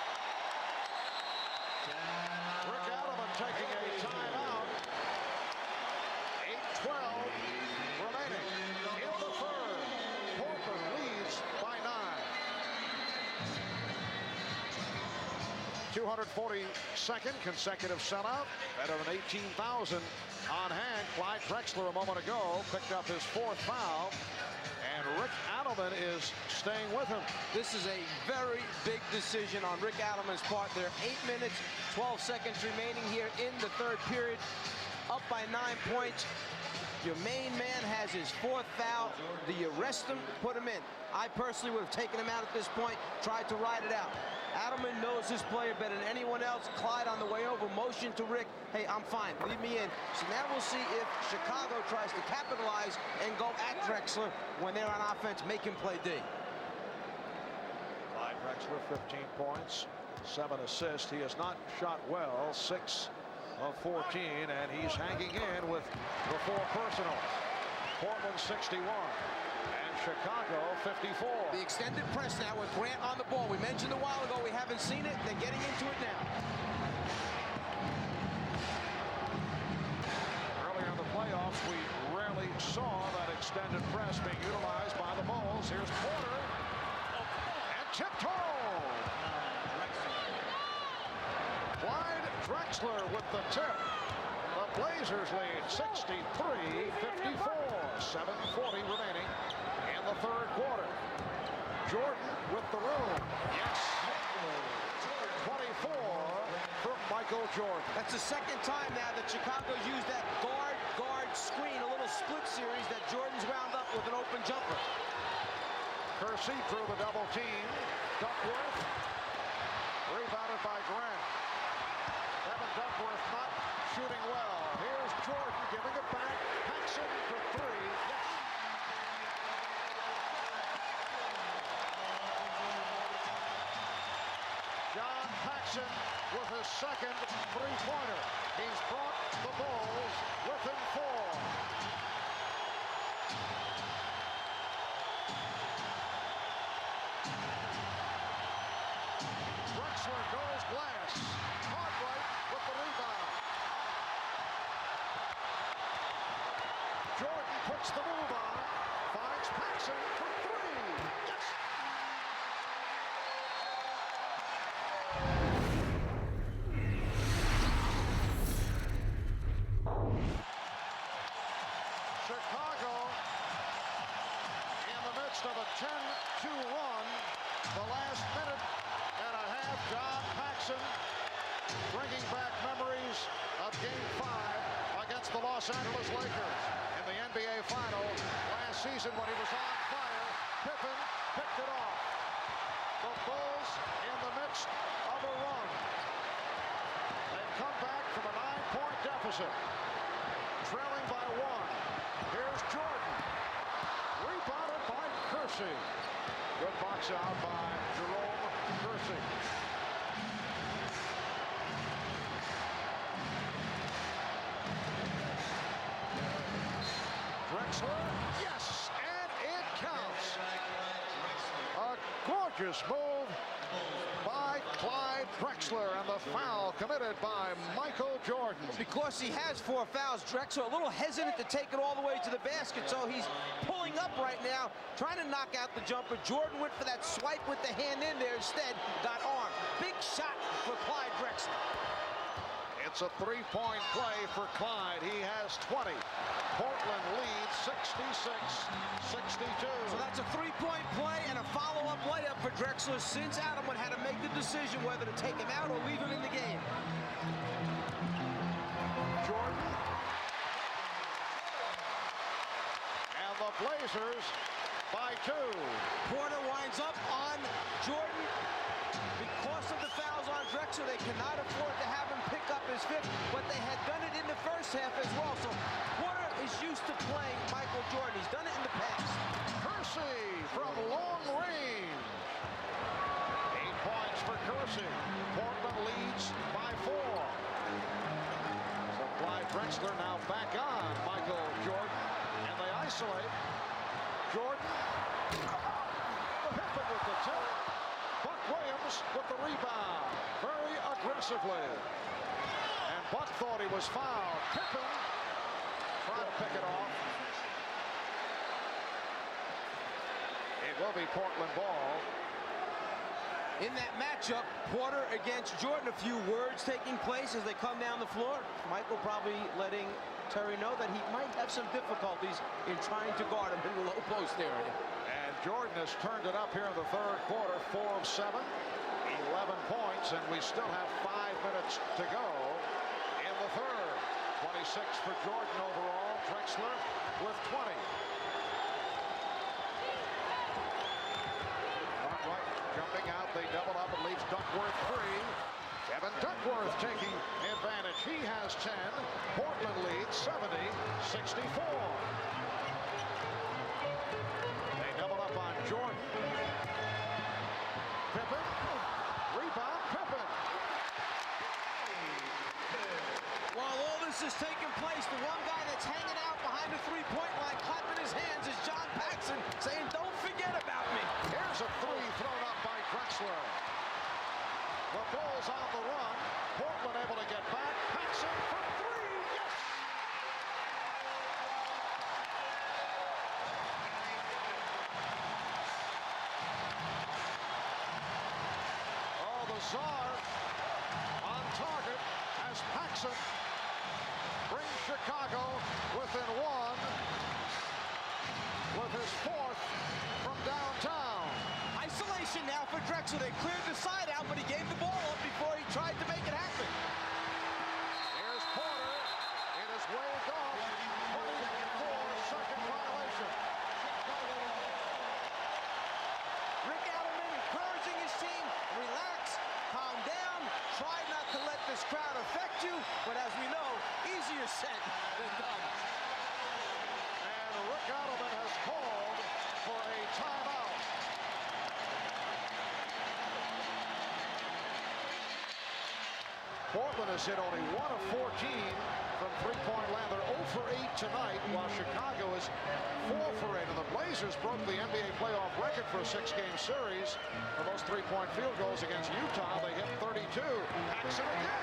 Rick Adelman taking a timeout. 8:12 remaining in the 3rd. Portland leads by 9. 242nd consecutive sellout. Better than 18,000 on hand. Clyde Drexler a moment ago picked up his 4th foul. And Rick Adelman is staying with him. This is a very big decision on Rick Adelman's part. There are 8 minutes, 12 seconds remaining here in the 3rd period. Up by 9 points. Your main man has his 4th foul. Do you rest him? Put him in. I personally would have taken him out at this point, tried to ride it out. Adelman knows his player better than anyone else. Clyde on the way over, motion to Rick. Hey, I'm fine, leave me in. So now we'll see if Chicago tries to capitalize and go at Drexler when they're on offense, make him play D. Clyde Drexler, 15 points, 7 assists. He has not shot well, 6 of 14, and he's hanging in with the 4 personals. Portland 61. Chicago 54. The extended press now with Grant on the ball. We mentioned a while ago we haven't seen it. They're getting into it now. Earlier in the playoffs, we rarely saw that extended press being utilized by the Bulls. Here's Porter. And tip-toe. Clyde Drexler with the tip. The Blazers lead 63-54. 7:40 remaining in the third quarter. Jordan with the room. Yes. 24 from Michael Jordan. That's the second time now that Chicago's used that guard screen, a little split series that Jordan's wound up with an open jumper. Kersey through the double team. Duckworth rebounded by Grant. Kevin Duckworth not shooting well. Here's Jordan giving it back. Paxson for three. Yes. John Paxson with his second three-pointer. He's brought the Bulls within 4. Drexler goes glass. Cartwright with the rebound. Jordan puts the move on. Finds Paxson for three. Yes. Chicago in the midst of a 10-2 run. The last minute and a half. John Paxson bringing back memories of Game 5 against the Los Angeles Lakers in the NBA Final last season when he was on fire. Pippen picked it off. The Bulls in the midst of a run. They've come back from a 9-point deficit, trailing by 1. Here's Jordan. Rebounded by Kersey. Good box out by Jerome Kersey. Drexler, yes, and it counts. A gorgeous move by Clyde Drexler, and the foul committed by Michael Jordan. Because he has 4 fouls, Drexler a little hesitant to take it all the way to the basket, so he's pulling up right now, trying to knock out the jumper. Jordan went for that swipe with the hand in there, instead got armed. Big shot for Clyde Drexler. It's a 3-point play for Clyde. He has 20. Portland leads 66-62. So that's a 3-point play and a follow-up layup for Drexler, since Adamwood had to make the decision whether to take him out or leave him in the game. Jordan. And the Blazers by 2. Porter winds up on Jordan. Because of the fouls on Drexler, they cannot afford to have him pick up his 5th, but they had done it in the first half as well. So Porter is used to playing Michael Jordan. He's done it in the past. Kersey from long range. 8 points for Kersey. Portland leads by 4. So Clyde Drexler now back on Michael Jordan, and they isolate Jordan. Pippen with the tip. Buck Williams with the rebound, very aggressively. And Buck thought he was fouled. Pippen trying to pick it off. It will be Portland ball. In that matchup, Porter against Jordan, a few words taking place as they come down the floor. Michael probably letting Terry know that he might have some difficulties in trying to guard him in the low post area. And Jordan has turned it up here in the third quarter, 4 of 7, 11 points, and we still have 5 minutes to go in the third. 26 for Jordan overall. Drexler with 20. Cartwright jumping out. They double up. It leaves Duckworth free. Kevin Duckworth taking advantage. He has 10. Portland leads 70-64. They double up on Jordan. Pippen. Rebound. Pippen. While all this is taking place, the one guy that's hanging out behind the three-point line, clapping his hands, is John Paxson, saying, "Don't forget about me." Here's a 3 thrown up by Drexler. The Bulls on the run. Portland able to get back. Paxson for 3. Yes! Oh, the Czar on target as Paxson brings Chicago within one with his fourth from downtown. Isolation now for Drexler. They cleared the side out, but he gave the ball up before he tried to make it happen. Here's Porter. It is waved off. 24-second violation. Rick Adelman encouraging his team. Relax, calm down, try not to let this crowd affect you, but as we know, easier said than done. And Rick Adelman has called for a timeout. Portland has hit only 1 of 14 from three-point land. They're 0 for 8 tonight, while Chicago is 4 for 8. And the Blazers broke the NBA playoff record for a 6-game series for most three-point field goals against Utah. They hit 32. Paxson again.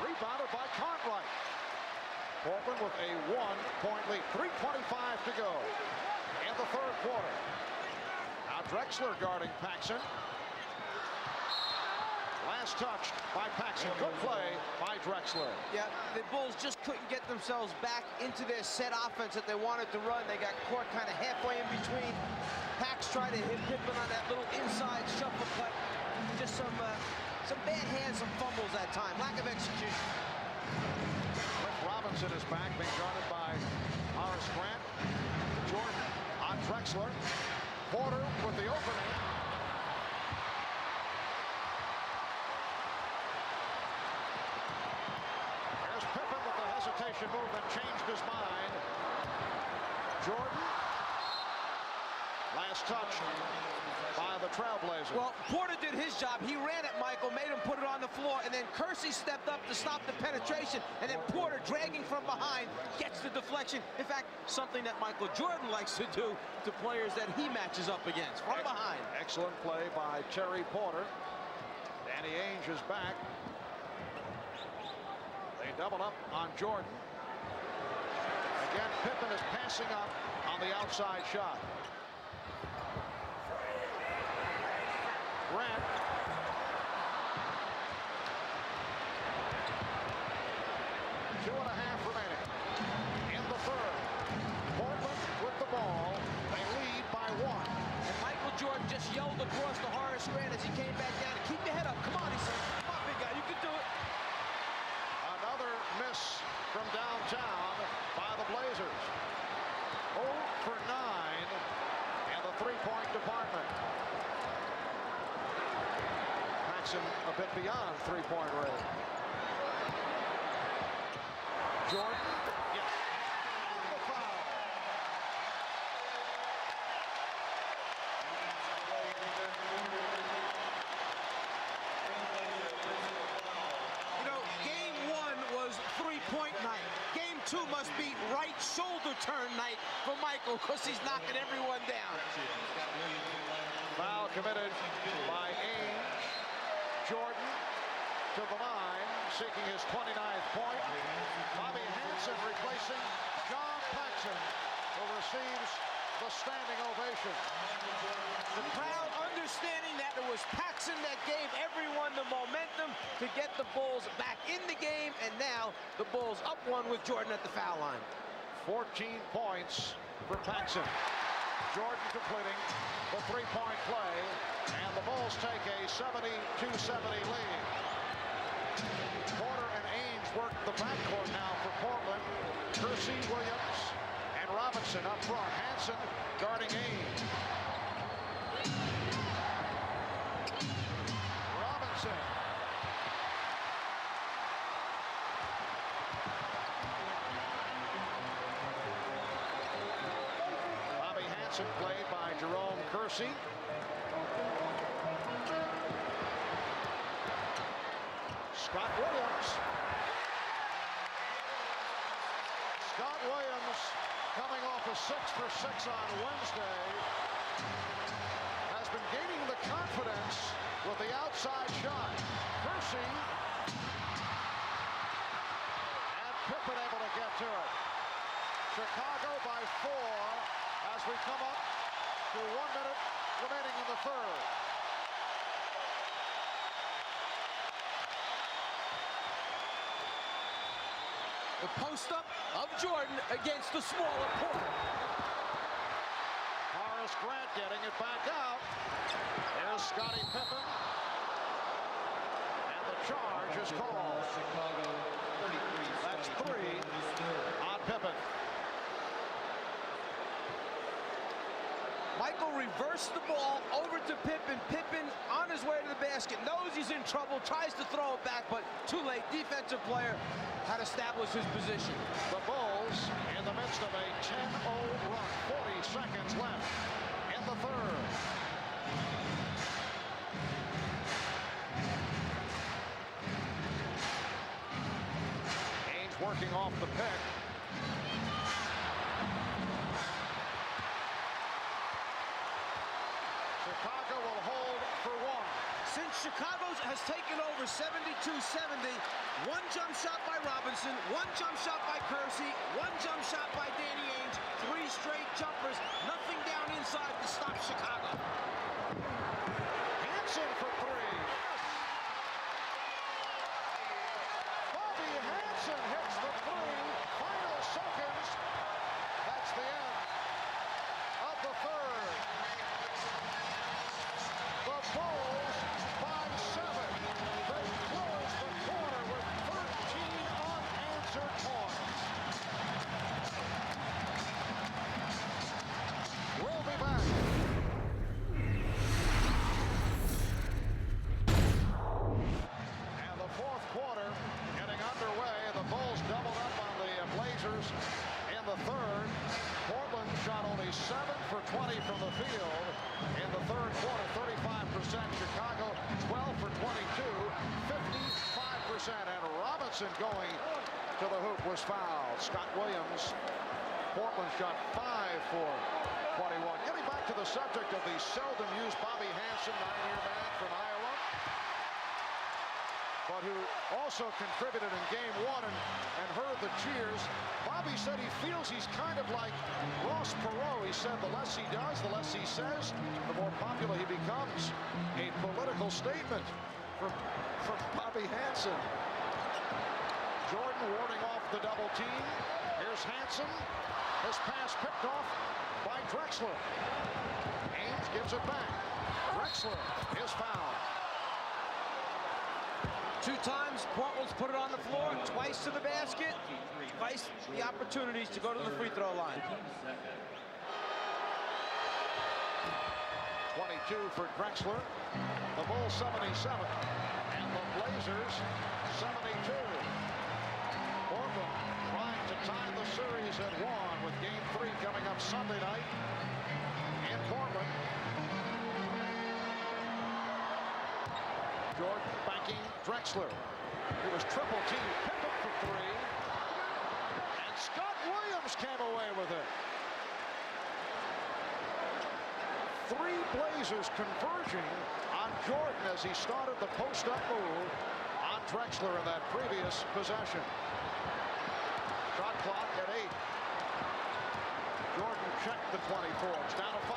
Rebounded by Cartwright. Portland with a 1-point lead. 3:25 to go in the third quarter. Now Drexler guarding Paxson. Last touch by Paxson. Good play by Drexler. Yeah, the Bulls just couldn't get themselves back into their set offense that they wanted to run. They got caught kind of halfway in between. Pax tried to hit Pippen on that little inside shuffle cut. Just some bad hands, some fumbles that time. Lack of execution. Robinson is back, being guarded by Horace Grant. Jordan on Drexler. Porter with the opening. There's Pippen with the hesitation move that changed his mind. Jordan. Last touch by the Trailblazers. Well, Porter did his job. He ran at Michael, made him put it on the floor, and then Kersey stepped up to stop the penetration, and then Porter, dragging from behind, gets the deflection. In fact, something that Michael Jordan likes to do to players that he matches up against, from behind. Excellent play by Terry Porter. Danny Ainge is back. They double up on Jordan. Again, Pippen is passing up on the outside shot. Grant. 2.5 remaining in the third. Portland with the ball. They lead by 1. And Michael Jordan just yelled across to Horace Grant as he came back down. Keep your head up. Come on, he said. Come on, big guy. You can do it. Another miss from downtown by the Blazers. 0 for 9 in the three-point department. Paxson a bit beyond three-point range. Jordan, yes, the foul. You know, game 1 was three-point night. Game 2 must be right shoulder turn night for Michael because he's knocking everyone down. Foul committed by Ainge. Jordan to the line, seeking his 29th point. Bobby Hansen replacing John Paxson, who receives the standing ovation. The crowd understanding that it was Paxson that gave everyone the momentum to get the Bulls back in the game, and now the Bulls up 1 with Jordan at the foul line. 14 points for Paxson. Jordan completing the three-point play, and the Bulls take a 72-70 lead. Porter and Ainge work the backcourt now for Portland. Kersey, Williams, and Robinson up front. Hansen guarding Ainge. Robinson. Bobby Hansen played by Jerome Kersey. Scott Williams. Scott Williams, coming off a 6 for 6 on Wednesday, has been gaining the confidence with the outside shot. Kersey and Pippen able to get to it. Chicago by 4 as we come up to 1 minute remaining in the third. The post-up of Jordan against the smaller Porter. Horace Grant getting it back out. There's Scottie Pippen. And the charge is called. That's 3 on Pippen. Michael reversed the ball over to Pippen. Pippen on his way to the basket, knows he's in trouble, tries to throw it back, but too late. Defensive player had established his position. The Bulls in the midst of a 10-0 run. 40 seconds left in the third. Ainge working off the pick. Chicago will hold for 1. Since Chicago has taken over 72-70, 1 jump shot by Robinson, 1 jump shot by Kersey, 1 jump shot by Danny Ainge, 3 straight jumpers, nothing down inside to stop Chicago. Hanson for 3. Yes. Bobby Hanson hits the 3. Final seconds. That's the end of the third. The Bulls by 7. They close the quarter with 13 unanswered points. We'll be back. And the fourth quarter getting underway. The Bulls doubled up on the Blazers in the third. Portland shot only 7 for 20 from the field in the third quarter. 35%. Chicago 12 for 22. 55%. And Robinson going to the hoop was fouled. Scott Williams. Portland shot 5 for 21. Getting back to the subject of the seldom used Bobby Hanson, 9-year man from Iowa, but who also contributed in game 1 and heard the cheers. Bobby said he feels he's kind of like Ross Perot. He said the less he does, the less he says, the more popular he becomes. A political statement from Bobby Hanson. Jordan warding off the double team. Here's Hanson. His pass picked off by Drexler. Ainge gives it back. Drexler is fouled. 2 times Portland's put it on the floor, twice to the basket, twice the opportunities to go to the free throw line. 22 for Drexler. The Bulls 77 and the Blazers 72. Portland trying to tie the series at 1 with game 3 coming up Sunday night in Portland. Jordan backing Drexler. It was triple team. Pippen for 3. And Scott Williams came away with it. 3 Blazers converging on Jordan as he started the post-up move on Drexler in that previous possession. Shot clock at 8. Jordan checked the 24. It's down to 5.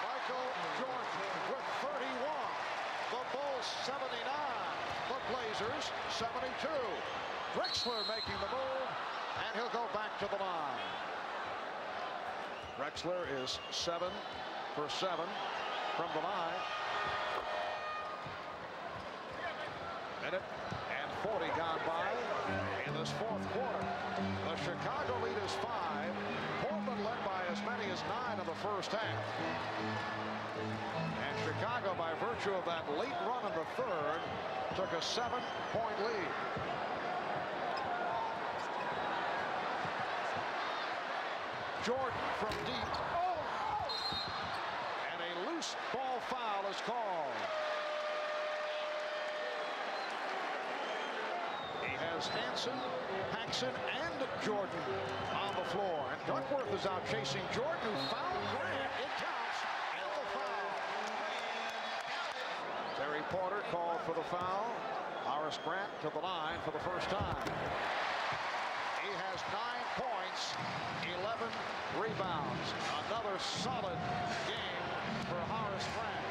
Michael Jordan with 31. The Bulls 79. The Blazers 72. Drexler making the move, and he'll go back to the line. Drexler is 7 for 7 from the line. Minute and 40 gone by in this fourth quarter. The Chicago lead is 5. Portland led by as many as 9 in the first half. And Chicago, by virtue of that late run in the third, took a 7-point lead. Jordan from deep. And a loose ball foul is called. He has Hanson, Paxson, and Jordan on the floor. And Duckworth is out chasing Jordan, who fouled Grant. It counts, and the foul. Terry Porter called for the foul. Horace Grant to the line for the first time. He has 9 points, 11 rebounds. Another solid game for Horace Grant.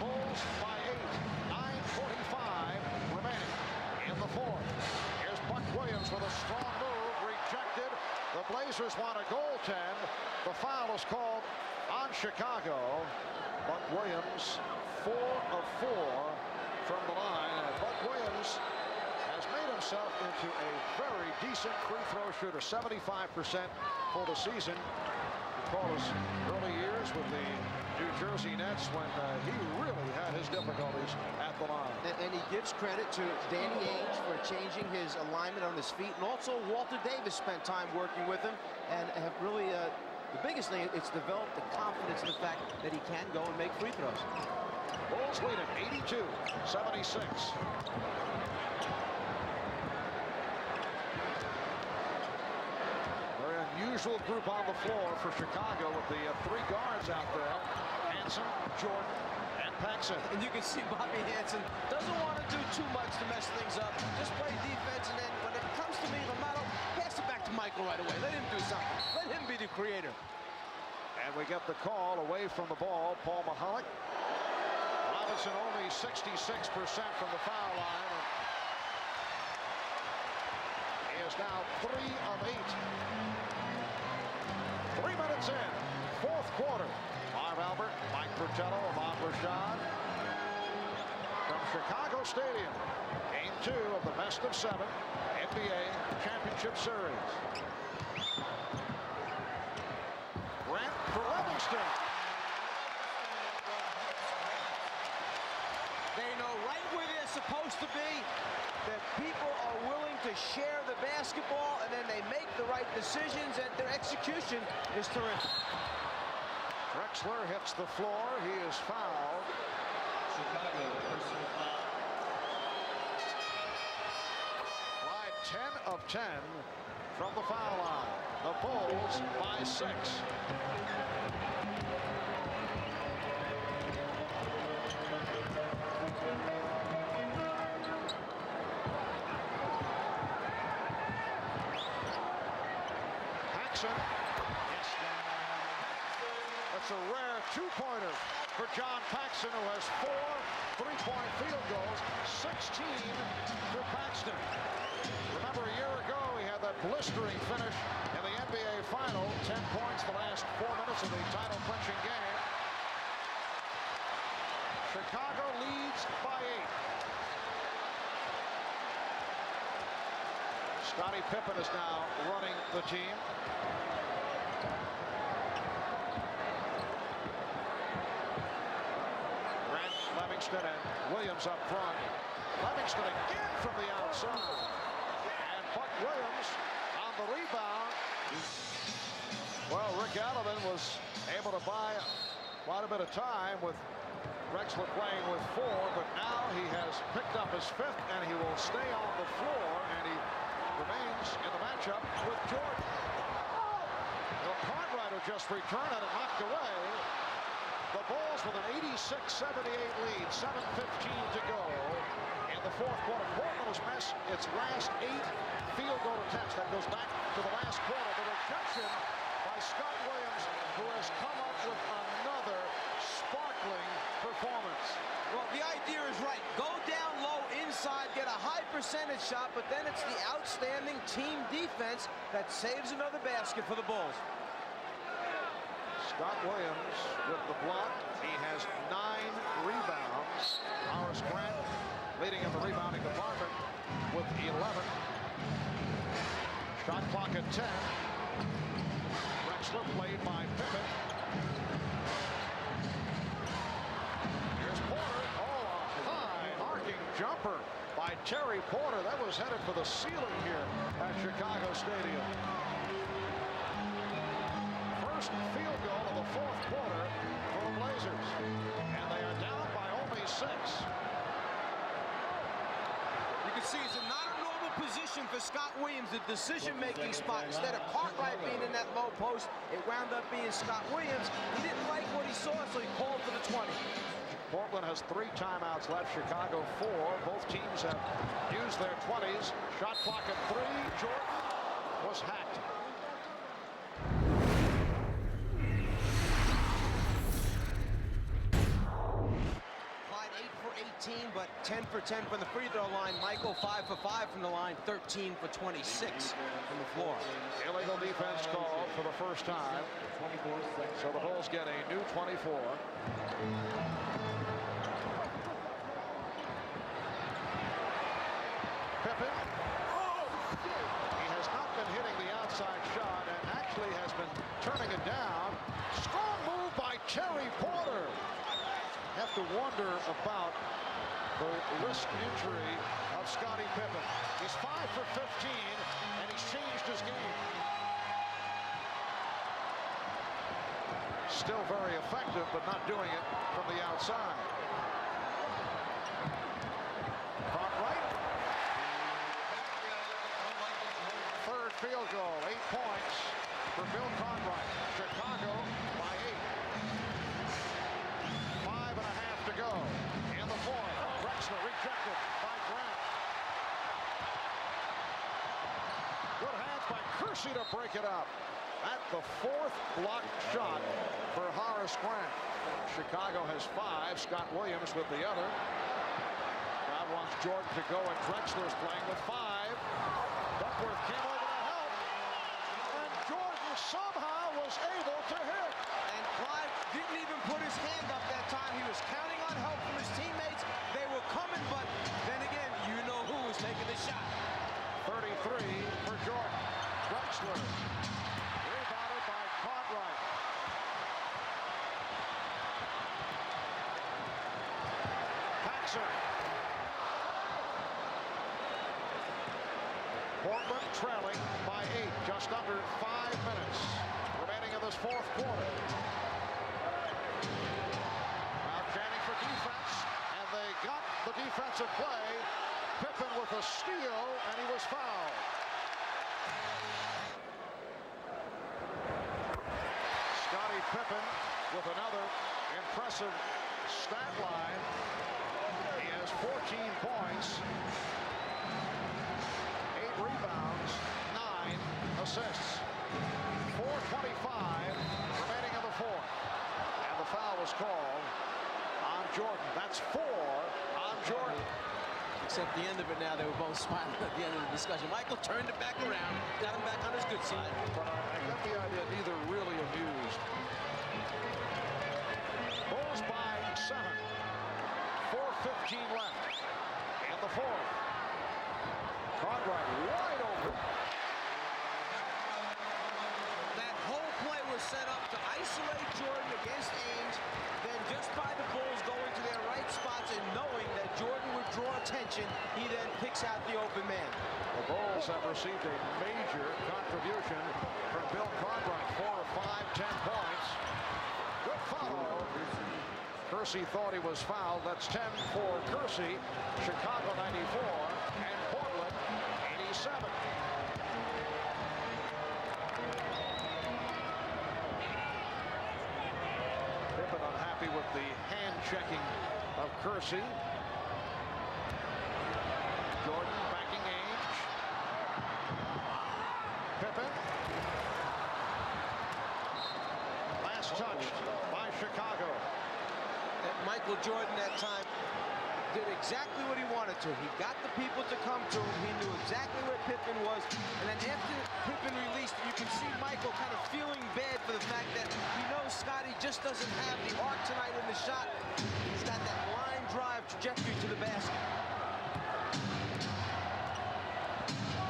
Bulls by 8, 9:45 remaining. Williams with a strong move, rejected. The Blazers want a goaltend. The foul is called on Chicago. Buck Williams, 4 of 4 from the line. And Buck Williams has made himself into a very decent free throw shooter, 75% for the season. Recall his early years with the New Jersey Nets when he really had his difficulties at the line. And he gives credit to Danny Ainge for changing his alignment on his feet, and also Walter Davis spent time working with him and have really, the biggest thing, it's developed the confidence in the fact that he can go and make free throws. Bulls lead at 82-76. Usual group on the floor for Chicago with the 3 guards out there. Hansen, Jordan, and Paxson. And you can see Bobby Hansen doesn't want to do too much to mess things up. Just play defense, and then when it comes to me, Lamato, pass it back to Michael right away. Let him do something. Let him be the creator. And we get the call away from the ball. Paul Mahalik. Robinson only 66% from the foul line. He is now 3 of 8. 3 minutes in, 4th quarter. Marv Albert, Mike Fratello, Ahmad Rashad from Chicago Stadium. Game 2 of the best of 7 NBA Championship Series. Grant for Livingston. They know right where they're supposed to be. That people are willing to share the basketball, and then they make the right decisions, and their execution is terrific. Drexler hits the floor. He is fouled. Chicago, personal foul. Clyde 10 of 10 from the foul line. The Bulls by 6. That's a rare 2-pointer for John Paxson, who has 4 3-point field goals, 16 for Paxton. Remember, a year ago, he had that blistering finish in the NBA Final, 10 points the last 4 minutes of the title-clinching game. Chicago leads by 8. Scottie Pippen is now running the team. Grant, Livingston, and Williams up front. Livingston again from the outside. And Buck Williams on the rebound. Well, Rick Allen was able to buy quite a bit of time with Drexler playing with 4, but now he has picked up his 5th, and he will stay on the floor, and he remains in the matchup with Jordan. Well, Cartwright will just return it and knocked away. The Bulls with an 86-78 lead, 7:15 to go in the 4th quarter. Portland has missed its last 8 field goal attempts. That goes back to the last quarter. The rejection by Scott Williams, who has come up with another sparkling performance. Well, the idea is right. Go down low inside, get a high percentage shot, but then it's the outstanding team defense that saves another basket for the Bulls. Scott Williams with the block. He has 9 rebounds. Horace Grant leading in the rebounding department with 11. Shot clock at 10. Drexler played by Pippen. Here's Porter. Oh, a high arcing jumper by Terry Porter. That was headed for the ceiling here at Chicago Stadium. First field goal of the 4th quarter for the Blazers. And they are down by only 6. You can see it's not a normal position for Scott Williams, the decision-making spot. Instead of Cartwright being in that low post, it wound up being Scott Williams. He didn't like what he saw, so he called for the 20. Portland has 3 timeouts left. Chicago 4. Both teams have used their 20s. Shot clock at 3. Jordan was hacked. Clyde 8 for 18, but but 10 for 10 from the free throw line. Michael 5 for 5 from the line, 13 for 26 from the floor. Illegal defense called for the first time. So the Bulls get a new 24. Pippen. He has not been hitting the outside shot and actually has been turning it down. Strong move by Terry Porter. Have to wonder about the wrist injury of Scottie Pippen. He's 5 for 15 and he's changed his game. Still very effective, but not doing it from the outside. Caught right. Third field goal, 8 points for Bill Cartwright. Chicago by 8. 5.5 to go in the fourth. Drexler rejected by Grant. Good hands by Kersey to break it up. At the fourth blocked shot for Horace Grant. Chicago has 5. Scott Williams with the other. Crowd wants Jordan to go, and Drexler's playing with 5. Duckworth came over to help, and Jordan somehow was able to hit. And Clyde didn't even put his hand up that time. He was counting on help from his teammates. They were coming, but then again, you know who was taking the shot. 33 for Jordan. Drexler. Rebounded by Cartwright. Paxson. Portland trailing by 8. Just under 5 minutes remaining in this fourth quarter. Now chanting for defense, and they got the defensive play. Pippen with a steal, and he was fouled. Scottie Pippen with another impressive stat line. He has 14 points, 8 rebounds, 9 assists. 4:25 remaining in the fourth. And the foul was called on Jordan. That's 4 on Jordan. Except the end of it now, they were both smiling at the end of the discussion. Michael turned it back around, got him back on his good side. But I got the idea neither really amused. Bulls by 7. 4:15 left in the fourth. Cartwright wide open. That whole play was set up to isolate Jordan against Ainge. Then just by the Bulls going to their right spots and knowing that Jordan would draw attention, he then picks out the open man. The Bulls have received a major contribution from Bill Cartwright. 4 of 5, 10 points. Good follow. Kersey thought he was fouled. That's 10 for Kersey. Chicago 94 and Portland 87. Pippen unhappy with the hand checking of Kersey. Jordan backing Ainge. Pippen. Last touched by Chicago. And Michael Jordan that time did exactly what he wanted to. He got the people to come to him. He knew exactly where Pippen was. And then after Pippen released, you can see Michael kind of feeling bad for the fact that he knows Scottie just doesn't have the arc tonight in the shot. He's got that line drive trajectory to the basket.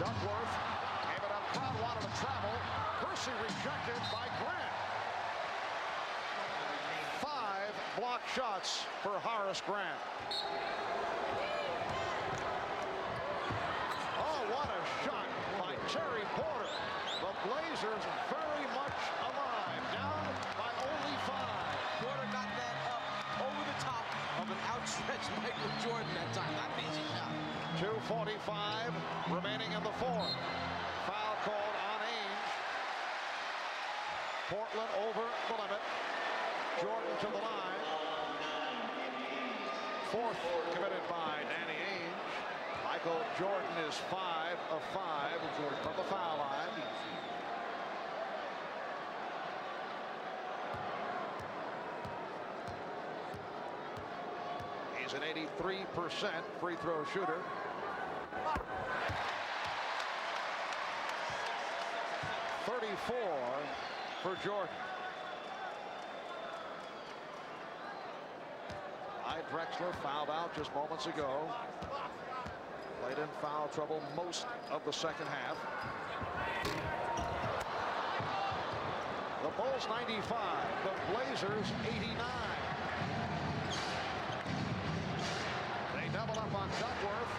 Duckworth gave it up. Crowd wanted to travel. Kersey rejected by Grant. 5 block shots for Horace Grant. Oh, what a shot by Terry Porter. The Blazers very much alive. Down by only 5. Porter got that up over the top of an outstretched Michael Jordan that time. Not an easy shot. 2:45 remaining in the fourth. Foul called on Ainge. Portland over the limit. Jordan to the line. Fourth committed by Danny Ainge. Michael Jordan is 5 of 5 from the foul line. He's an 83 63% free throw shooter. For Jordan. Clyde Drexler fouled out just moments ago. Played in foul trouble most of the second half. The Bulls 95, the Blazers 89. They double up on Duckworth.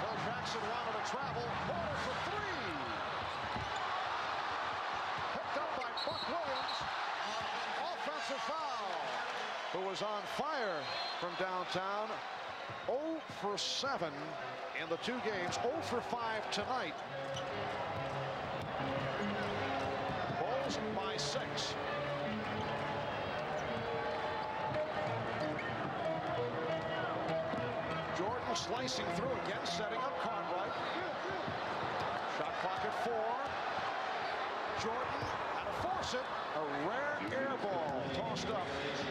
Phil Jackson wanted to travel. Porter for three. Picked up by Buck Williams. Offensive foul. Who was on fire from downtown. 0 for 7 in the two games. 0 for 5 tonight. Bulls by 6. Jordan slicing through again, setting up Cartwright. Shot clock at 4. Jordan had to force it. A rare air ball tossed up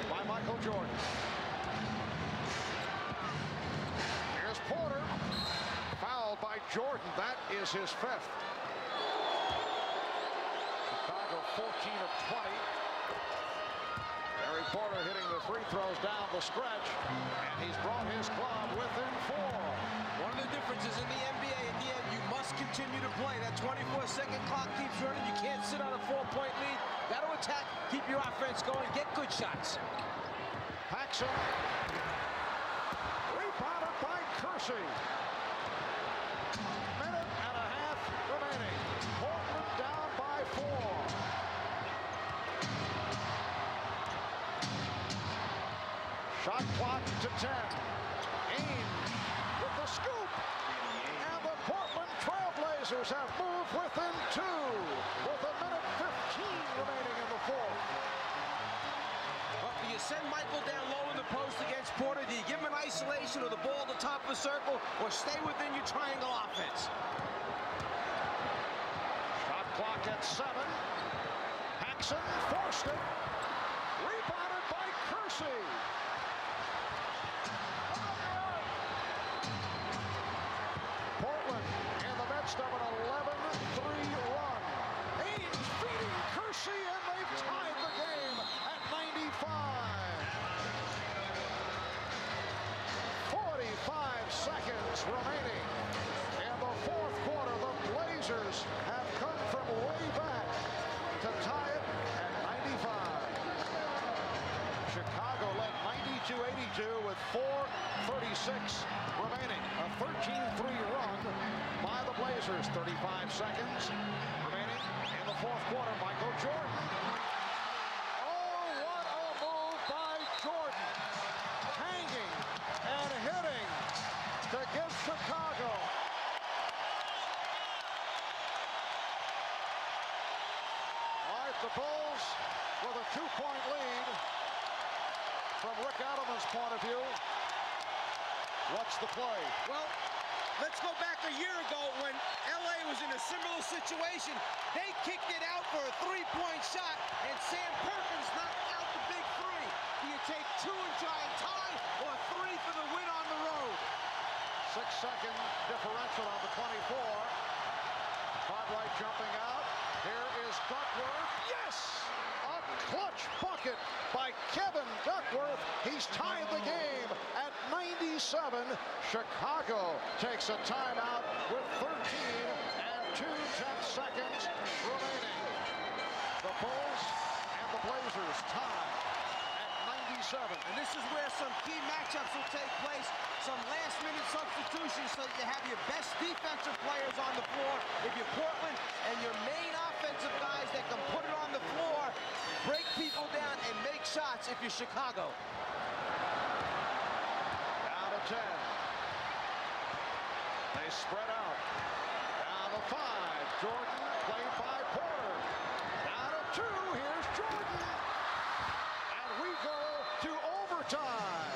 by Michael Jordan. Here's Porter. Fouled by Jordan. That is his 5th. Chicago 14 of 20. Gary Porter hitting the free throws down the stretch. And he's brought his club within 4. One of the differences in the NBA, in the end, you must continue to play. That 24-second clock keeps running. You can't sit on a 4-point lead. Got to attack, keep your offense going, get good shots. Paxson. Rebounded by Kersey. Minute and a half remaining. Portland down by 4. Shot clock to 10. Ainge with the scoop. And the Portland Trailblazers have moved within 2 with a minute 15 remaining in the 4th. Well, do you send Michael down low in the post against Porter? Do you give him an isolation or the ball at the top of the circle, or stay within your triangle offense? Shot clock at 7. Paxson forced it. Rebounded by Kersey. Portland in the midst of an 11-3 run. Ainge feeding Kersey, and they've tied the game at 95. 45 seconds remaining. In the 4th quarter, the Blazers have come from way back to tie it at 95. Chicago led 92-82 with 4:36 remaining. A 13-3 run by the Blazers. 35 seconds remaining in the 4th quarter. Michael Jordan. Oh, what a move by Jordan. Hanging and hitting to give Chicago the Bulls with a 2-point lead. From Rick Adelman's point of view, what's the play? Well, let's go back a year ago when LA was in a similar situation. They kicked it out for a 3-point shot, and Sam Perkins knocked out the big 3. Do you take 2 and try and tie, or 3 for the win on the road? 6-second differential on the 24. Cartwright jumping out. Here is Duckworth. Yes! A clutch bucket by Kevin Duckworth. He's tied the game at 97. Chicago takes a timeout with 13 and 2 seconds remaining. The Bulls and the Blazers tie at 97. And this is where some key matchups will take place. Some last-minute substitutions so that you have your best defensive players on the floor if you're Portland, and your main offensive guys that can put it on the floor, break people down, and make shots if you're Chicago. Down to 10. They spread out. Down to 5. Jordan played by Porter. Down to 2. Here's Jordan. And we go to overtime.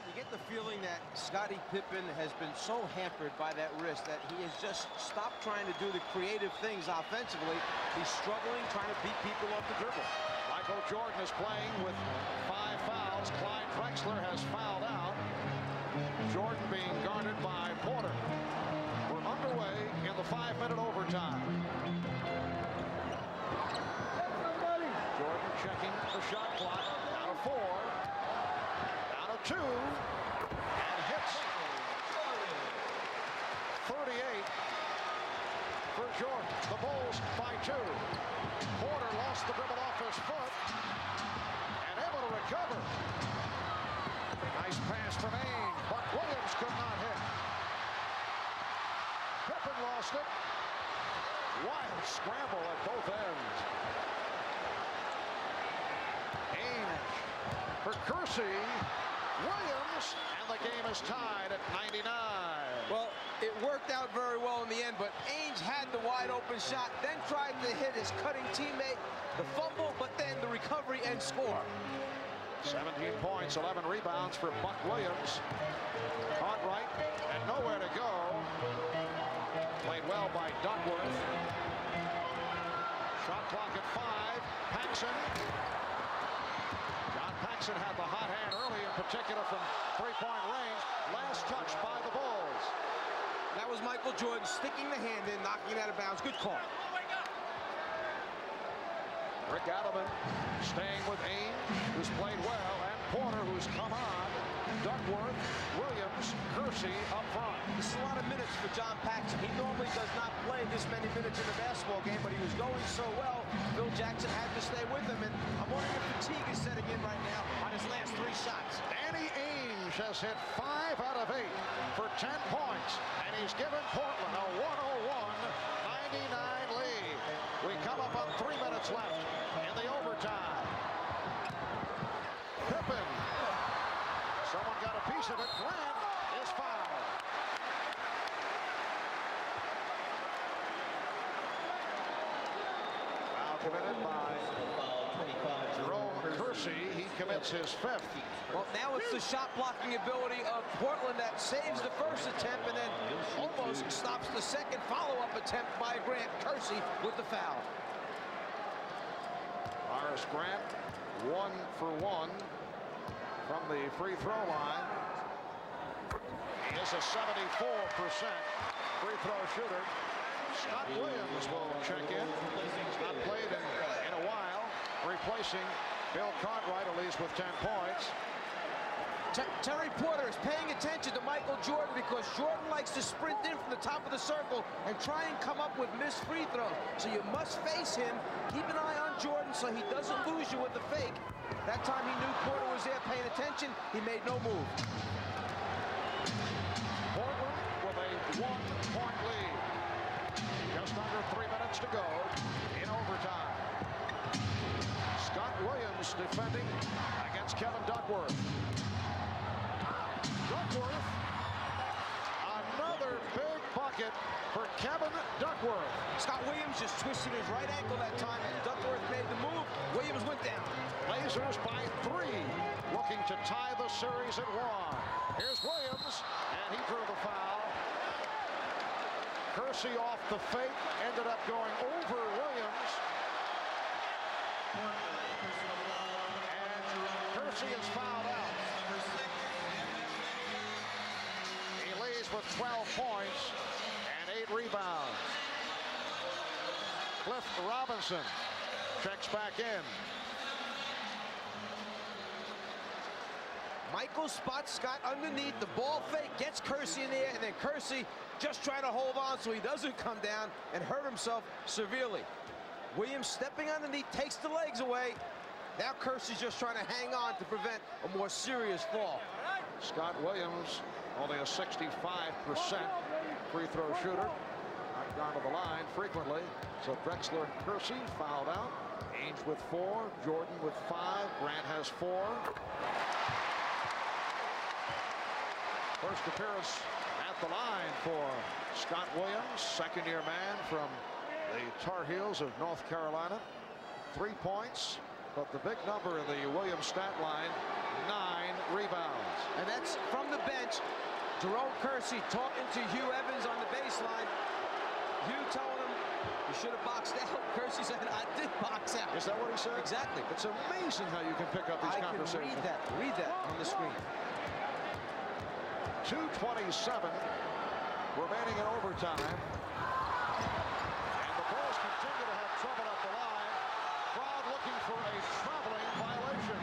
You get the feeling that Scottie Pippen has been so hampered by that wrist that he has just stopped trying to do the creative things offensively. He's struggling, trying to beat people off the dribble. Michael Jordan is playing with 5 fouls. Clyde Drexler has fouled out. Jordan being guarded by Porter. We're underway in the 5-minute overtime. Jordan checking the shot clock. Out of 4. Out of 2. And hits. 38 for Jordan. The Bulls by 2. Porter lost the dribble off his foot and able to recover. Nice pass from Ainge, but Williams could not hit. Pippen lost it. Wild scramble at both ends. Ainge for Kersey. Williams, and the game is tied at 99. Well, it worked out very well in the end, but Ainge had the wide open shot, then tried to hit his cutting teammate, the fumble, but then the recovery and score. 17 points, 11 rebounds for Buck Williams. Caught right and nowhere to go. Played well by Duckworth. Shot clock at 5. Paxson. John Paxson had the hot hand early, in particular from three-point range. Last touch by the Bulls. That was Michael Jordan sticking the hand in, knocking it out of bounds. Good call. Rick Adelman staying with Ainge, who's played well, and Porter, who's come on. Duckworth, Williams, Kersey up front. This is a lot of minutes for John Paxson. He normally does not play this many minutes in a basketball game, but he was going so well, Phil Jackson had to stay with him, and I'm wondering if fatigue is setting in right now on his last 3 shots. Danny Ainge has hit 5 out of 8 for 10 points, and he's given Portland a 101-99 lead. We come up on 3 minutes left in the overtime. Pippen. Someone got a piece of it. Grant is fouled. Foul committed by Jerome Kersey. He commits his 5th. Well, now it's the shot blocking ability of Portland that saves the first attempt and then almost stops the second follow-up attempt by Grant. Kersey with the foul. Horace Grant, 1 for 1 from the free throw line. He is a 74% free throw shooter. Scott Williams will check in. He's not played in a while, replacing Bill Cartwright, at least with 10 points. Terry Porter is paying attention to Michael Jordan because Jordan likes to sprint in from the top of the circle and try and come up with missed free throws. So you must face him. Keep an eye on Jordan so he doesn't lose you with the fake. That time he knew Porter was there paying attention. He made no move. Portland with a 1-point lead. Just under 3 minutes to go in overtime. Scott Williams defending against Kevin Duckworth. Duckworth, another big bucket for Kevin Duckworth. Scott Williams just twisted his right ankle that time, and Duckworth made the move. Williams went down. Blazers by 3, looking to tie the series at 1. Here's Williams, and he drew the foul. Kersey off the fake, ended up going over Williams. And Kersey is fouled out. He leads with 12 points and 8 rebounds. Cliff Robinson checks back in. Michael spots Scott underneath, the ball fake, gets Kersey in the air, and then Kersey just trying to hold on so he doesn't come down and hurt himself severely. Williams stepping underneath, takes the legs away. Now Kersey's just trying to hang on to prevent a more serious fall. Scott Williams, only a 65% free throw shooter. Not gone to the line frequently. So Drexler and Kersey fouled out. Ainge with 4, Jordan with 5, Grant has 4. First appearance at the line for Scott Williams, second-year man from the Tar Heels of North Carolina. 3 points, But the big number in the Williams stat line, 9 rebounds. And that's from the bench. Jerome Kersey talking to Hugh Evans on the baseline. Hugh telling him, you should have boxed out. Kersey said, I did box out. Is that what he said? Exactly. It's amazing how you can pick up these conversations. I can read that on the screen. 2:27 remaining in overtime. And the Bulls continue to have trouble at the line. Crowd looking for a traveling violation.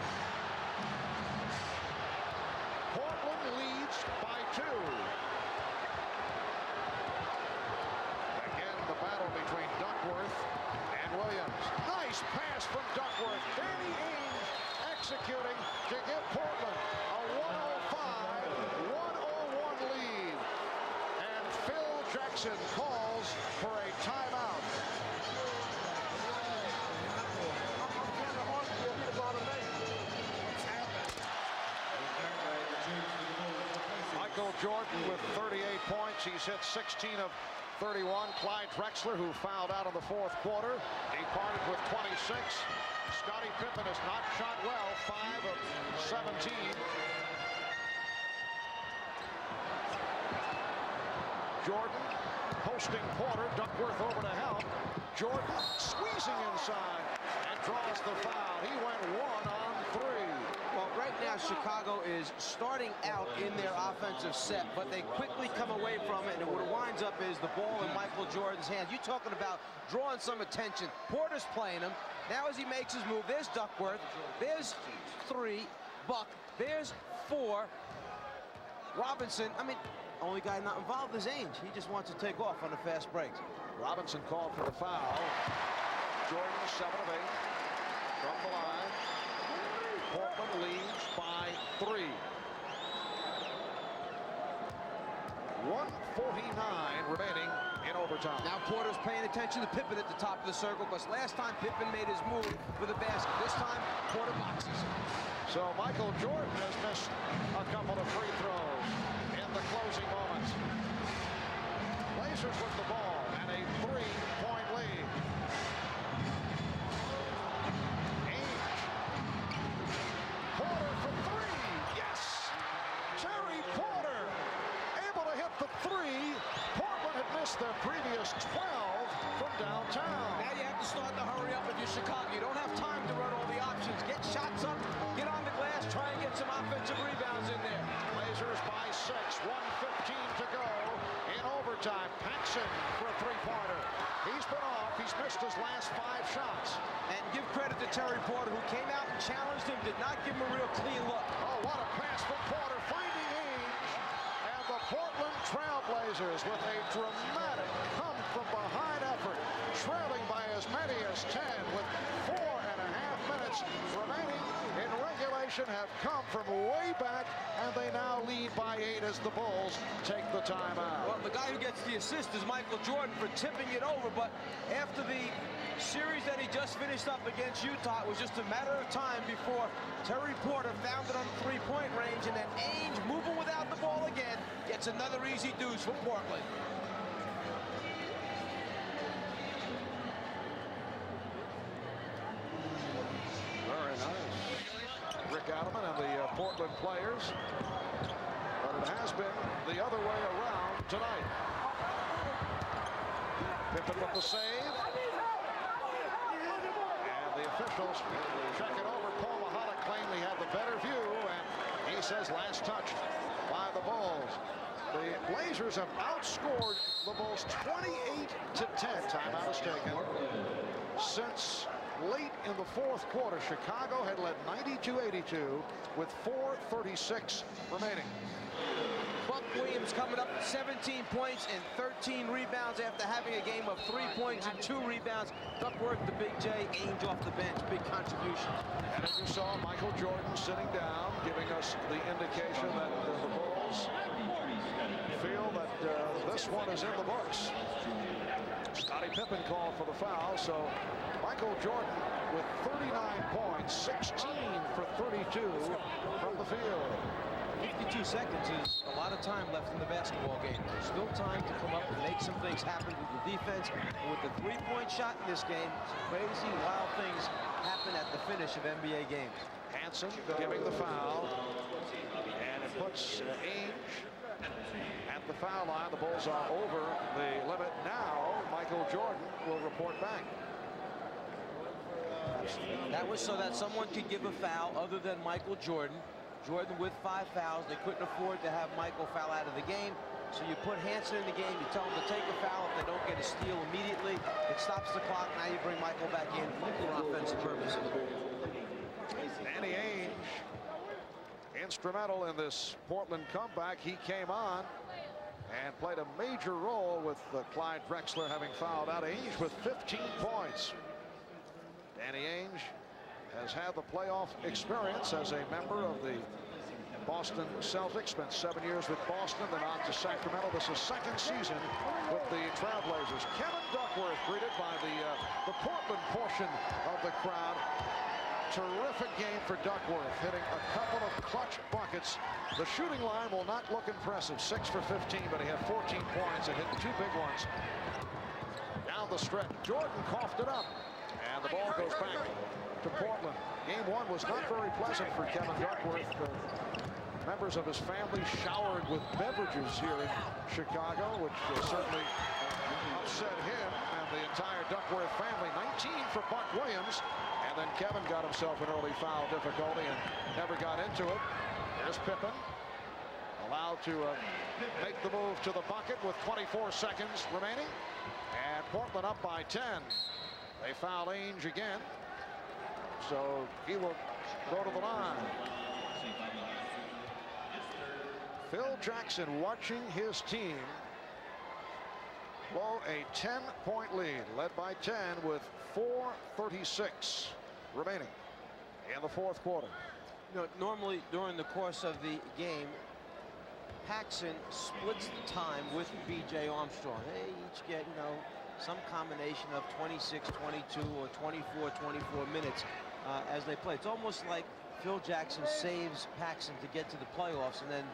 Portland leads by 2. Again, the battle between Duckworth and Williams. Nice pass from Duckworth. Danny Ainge executing to give Portland a 105-101 lead. And Phil Jackson calls for a timeout. Michael Jordan with 38 points. He's hit 16 of 31. Clyde Drexler, who fouled out in the fourth quarter, departed with 26. Scottie Pippen has not shot well, 5 of 17. Jordan posting Porter. Duckworth over to help. Jordan squeezing inside and draws the foul. He went 1 on 3. Well, right now Chicago is starting out in their offensive set, but they quickly come away from it, and what it winds up is the ball in Michael Jordan's hands. You're talking about drawing some attention. Porter's playing him. Now as he makes his move, there's Duckworth. There's 3. Buck. There's 4. Robinson. I mean, only guy not involved is Ainge. He just wants to take off on the fast breaks. Robinson called for the foul. Jordan 7 of 8 from the line. Portland leads by 3. 1:49 remaining in overtime. Now Porter's paying attention to Pippen at the top of the circle, because last time Pippen made his move for the basket. This time Porter boxes. So Michael Jordan has missed a couple of free throws in the closing moments. Blazers with the ball and a 3-point lead. Ainge. Porter for 3. Yes! Terry Porter able to hit the 3. Portland had missed their previous 12 from downtown. Now you have to start to hurry up if you're Chicago. You don't have time to run all the options. Get shots up, get on the glass, try and get some offensive rebounds in there. Blazers by 6, 1:15 to go in overtime. Paxson for a 3-pointer. He's been off. He's missed his last 5 shots. And give credit to Terry Porter, who came out and challenged him, did not give him a real clean look. Oh, what a pass from Porter, finding Ainge. And the Portland Trailblazers with a dramatic come-from-behind effort, trailing by as many as 10 with 4.5 minutes remaining in regulation, have come from way back, and they now lead by 8 as the Bulls take the timeout. Well, the guy who gets the assist is Michael Jordan for tipping it over, but after the series that he just finished up against Utah, it was just a matter of time before Terry Porter found it on the 3-point range, and then Ainge, moving without the ball again, gets another easy deuce for Portland. Very nice. Rick Adelman and the Portland players. But it has been the other way around tonight. Pippen with the save. And the officials check it over. Paul Mahalik claimed he had the better view, and he says last touched by the Bulls. The Blazers have outscored the Bulls 28-10. Timeout is taken. Since late in the fourth quarter, Chicago had led 92-82 with 4:36 remaining. Buck Williams coming up with 17 points and 13 rebounds after having a game of 3 points and 2 rebounds. Duckworth, the big J, Ainge off the bench, big contribution. And as you saw, Michael Jordan sitting down, giving us the indication that the Bulls feel that this one is in the books. Scottie Pippen called for the foul, so Michael Jordan with 39 points, 16 for 32 from the field. 52 seconds is a lot of time left in the basketball game. There's still time to come up and make some things happen with the defense. And with the 3-point shot in this game, some crazy, wild things happen at the finish of NBA games. Hansen giving the foul, and it puts Ainge at the foul line. The Bulls are over the limit now. Michael Jordan will report back. That was so that someone could give a foul other than Michael Jordan. Jordan with 5 fouls. They couldn't afford to have Michael foul out of the game. So you put Hansen in the game. You tell them to take a foul. If they don't get a steal immediately, it stops the clock. Now you bring Michael back in for offensive purposes. Danny Ainge, instrumental in this Portland comeback. He came on and played a major role with Clyde Drexler having fouled out. Ainge with 15 points. Danny Ainge has had the playoff experience as a member of the Boston Celtics. Spent 7 years with Boston, then on to Sacramento. This is second season with the Trailblazers. Kevin Duckworth greeted by the Portland portion of the crowd. Terrific game for Duckworth, hitting a couple of clutch buckets. The shooting line will not look impressive, 6 for 15, but he had 14 points and hit 2 big ones. Down the stretch, Jordan coughed it up, and the ball goes back to Portland. Game 1 was not very pleasant for Kevin Duckworth. Members of his family showered with beverages here in Chicago, which certainly upset him and the entire Duckworth family. 19 for Buck Williams, and then Kevin got himself an early foul difficulty and never got into it. There's Pippen, allowed to make the move to the bucket with 24 seconds remaining, and Portland up by 10. They foul Ainge again, so he will go to the line. Phil Jackson watching his team blow a 10-point lead, led by 10 with 4:36 remaining in the fourth quarter. You know, normally during the course of the game, Paxson splits the time with B.J. Armstrong. They each get, you know, some combination of 26, 22, or 24, 24 minutes as they play. It's almost like Phil Jackson saves Paxson to get to the playoffs, and then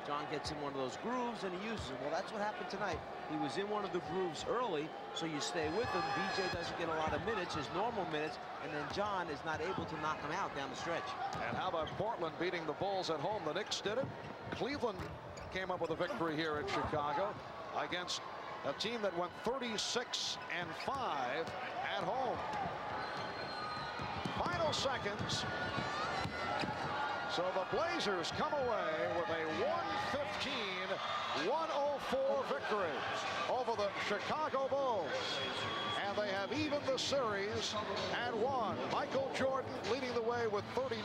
John gets in one of those grooves and he uses it. Well, that's what happened tonight. He was in one of the grooves early, so you stay with him. BJ doesn't get a lot of minutes, his normal minutes, and then John is not able to knock him out down the stretch. And how about Portland beating the Bulls at home? The Knicks did it. Cleveland came up with a victory here in Chicago against a team that went 36-5 at home. Final seconds. So the Blazers come away with a 115-104 victory over the Chicago Bulls. And they have evened the series at 1. Michael Jordan leading the way with 39.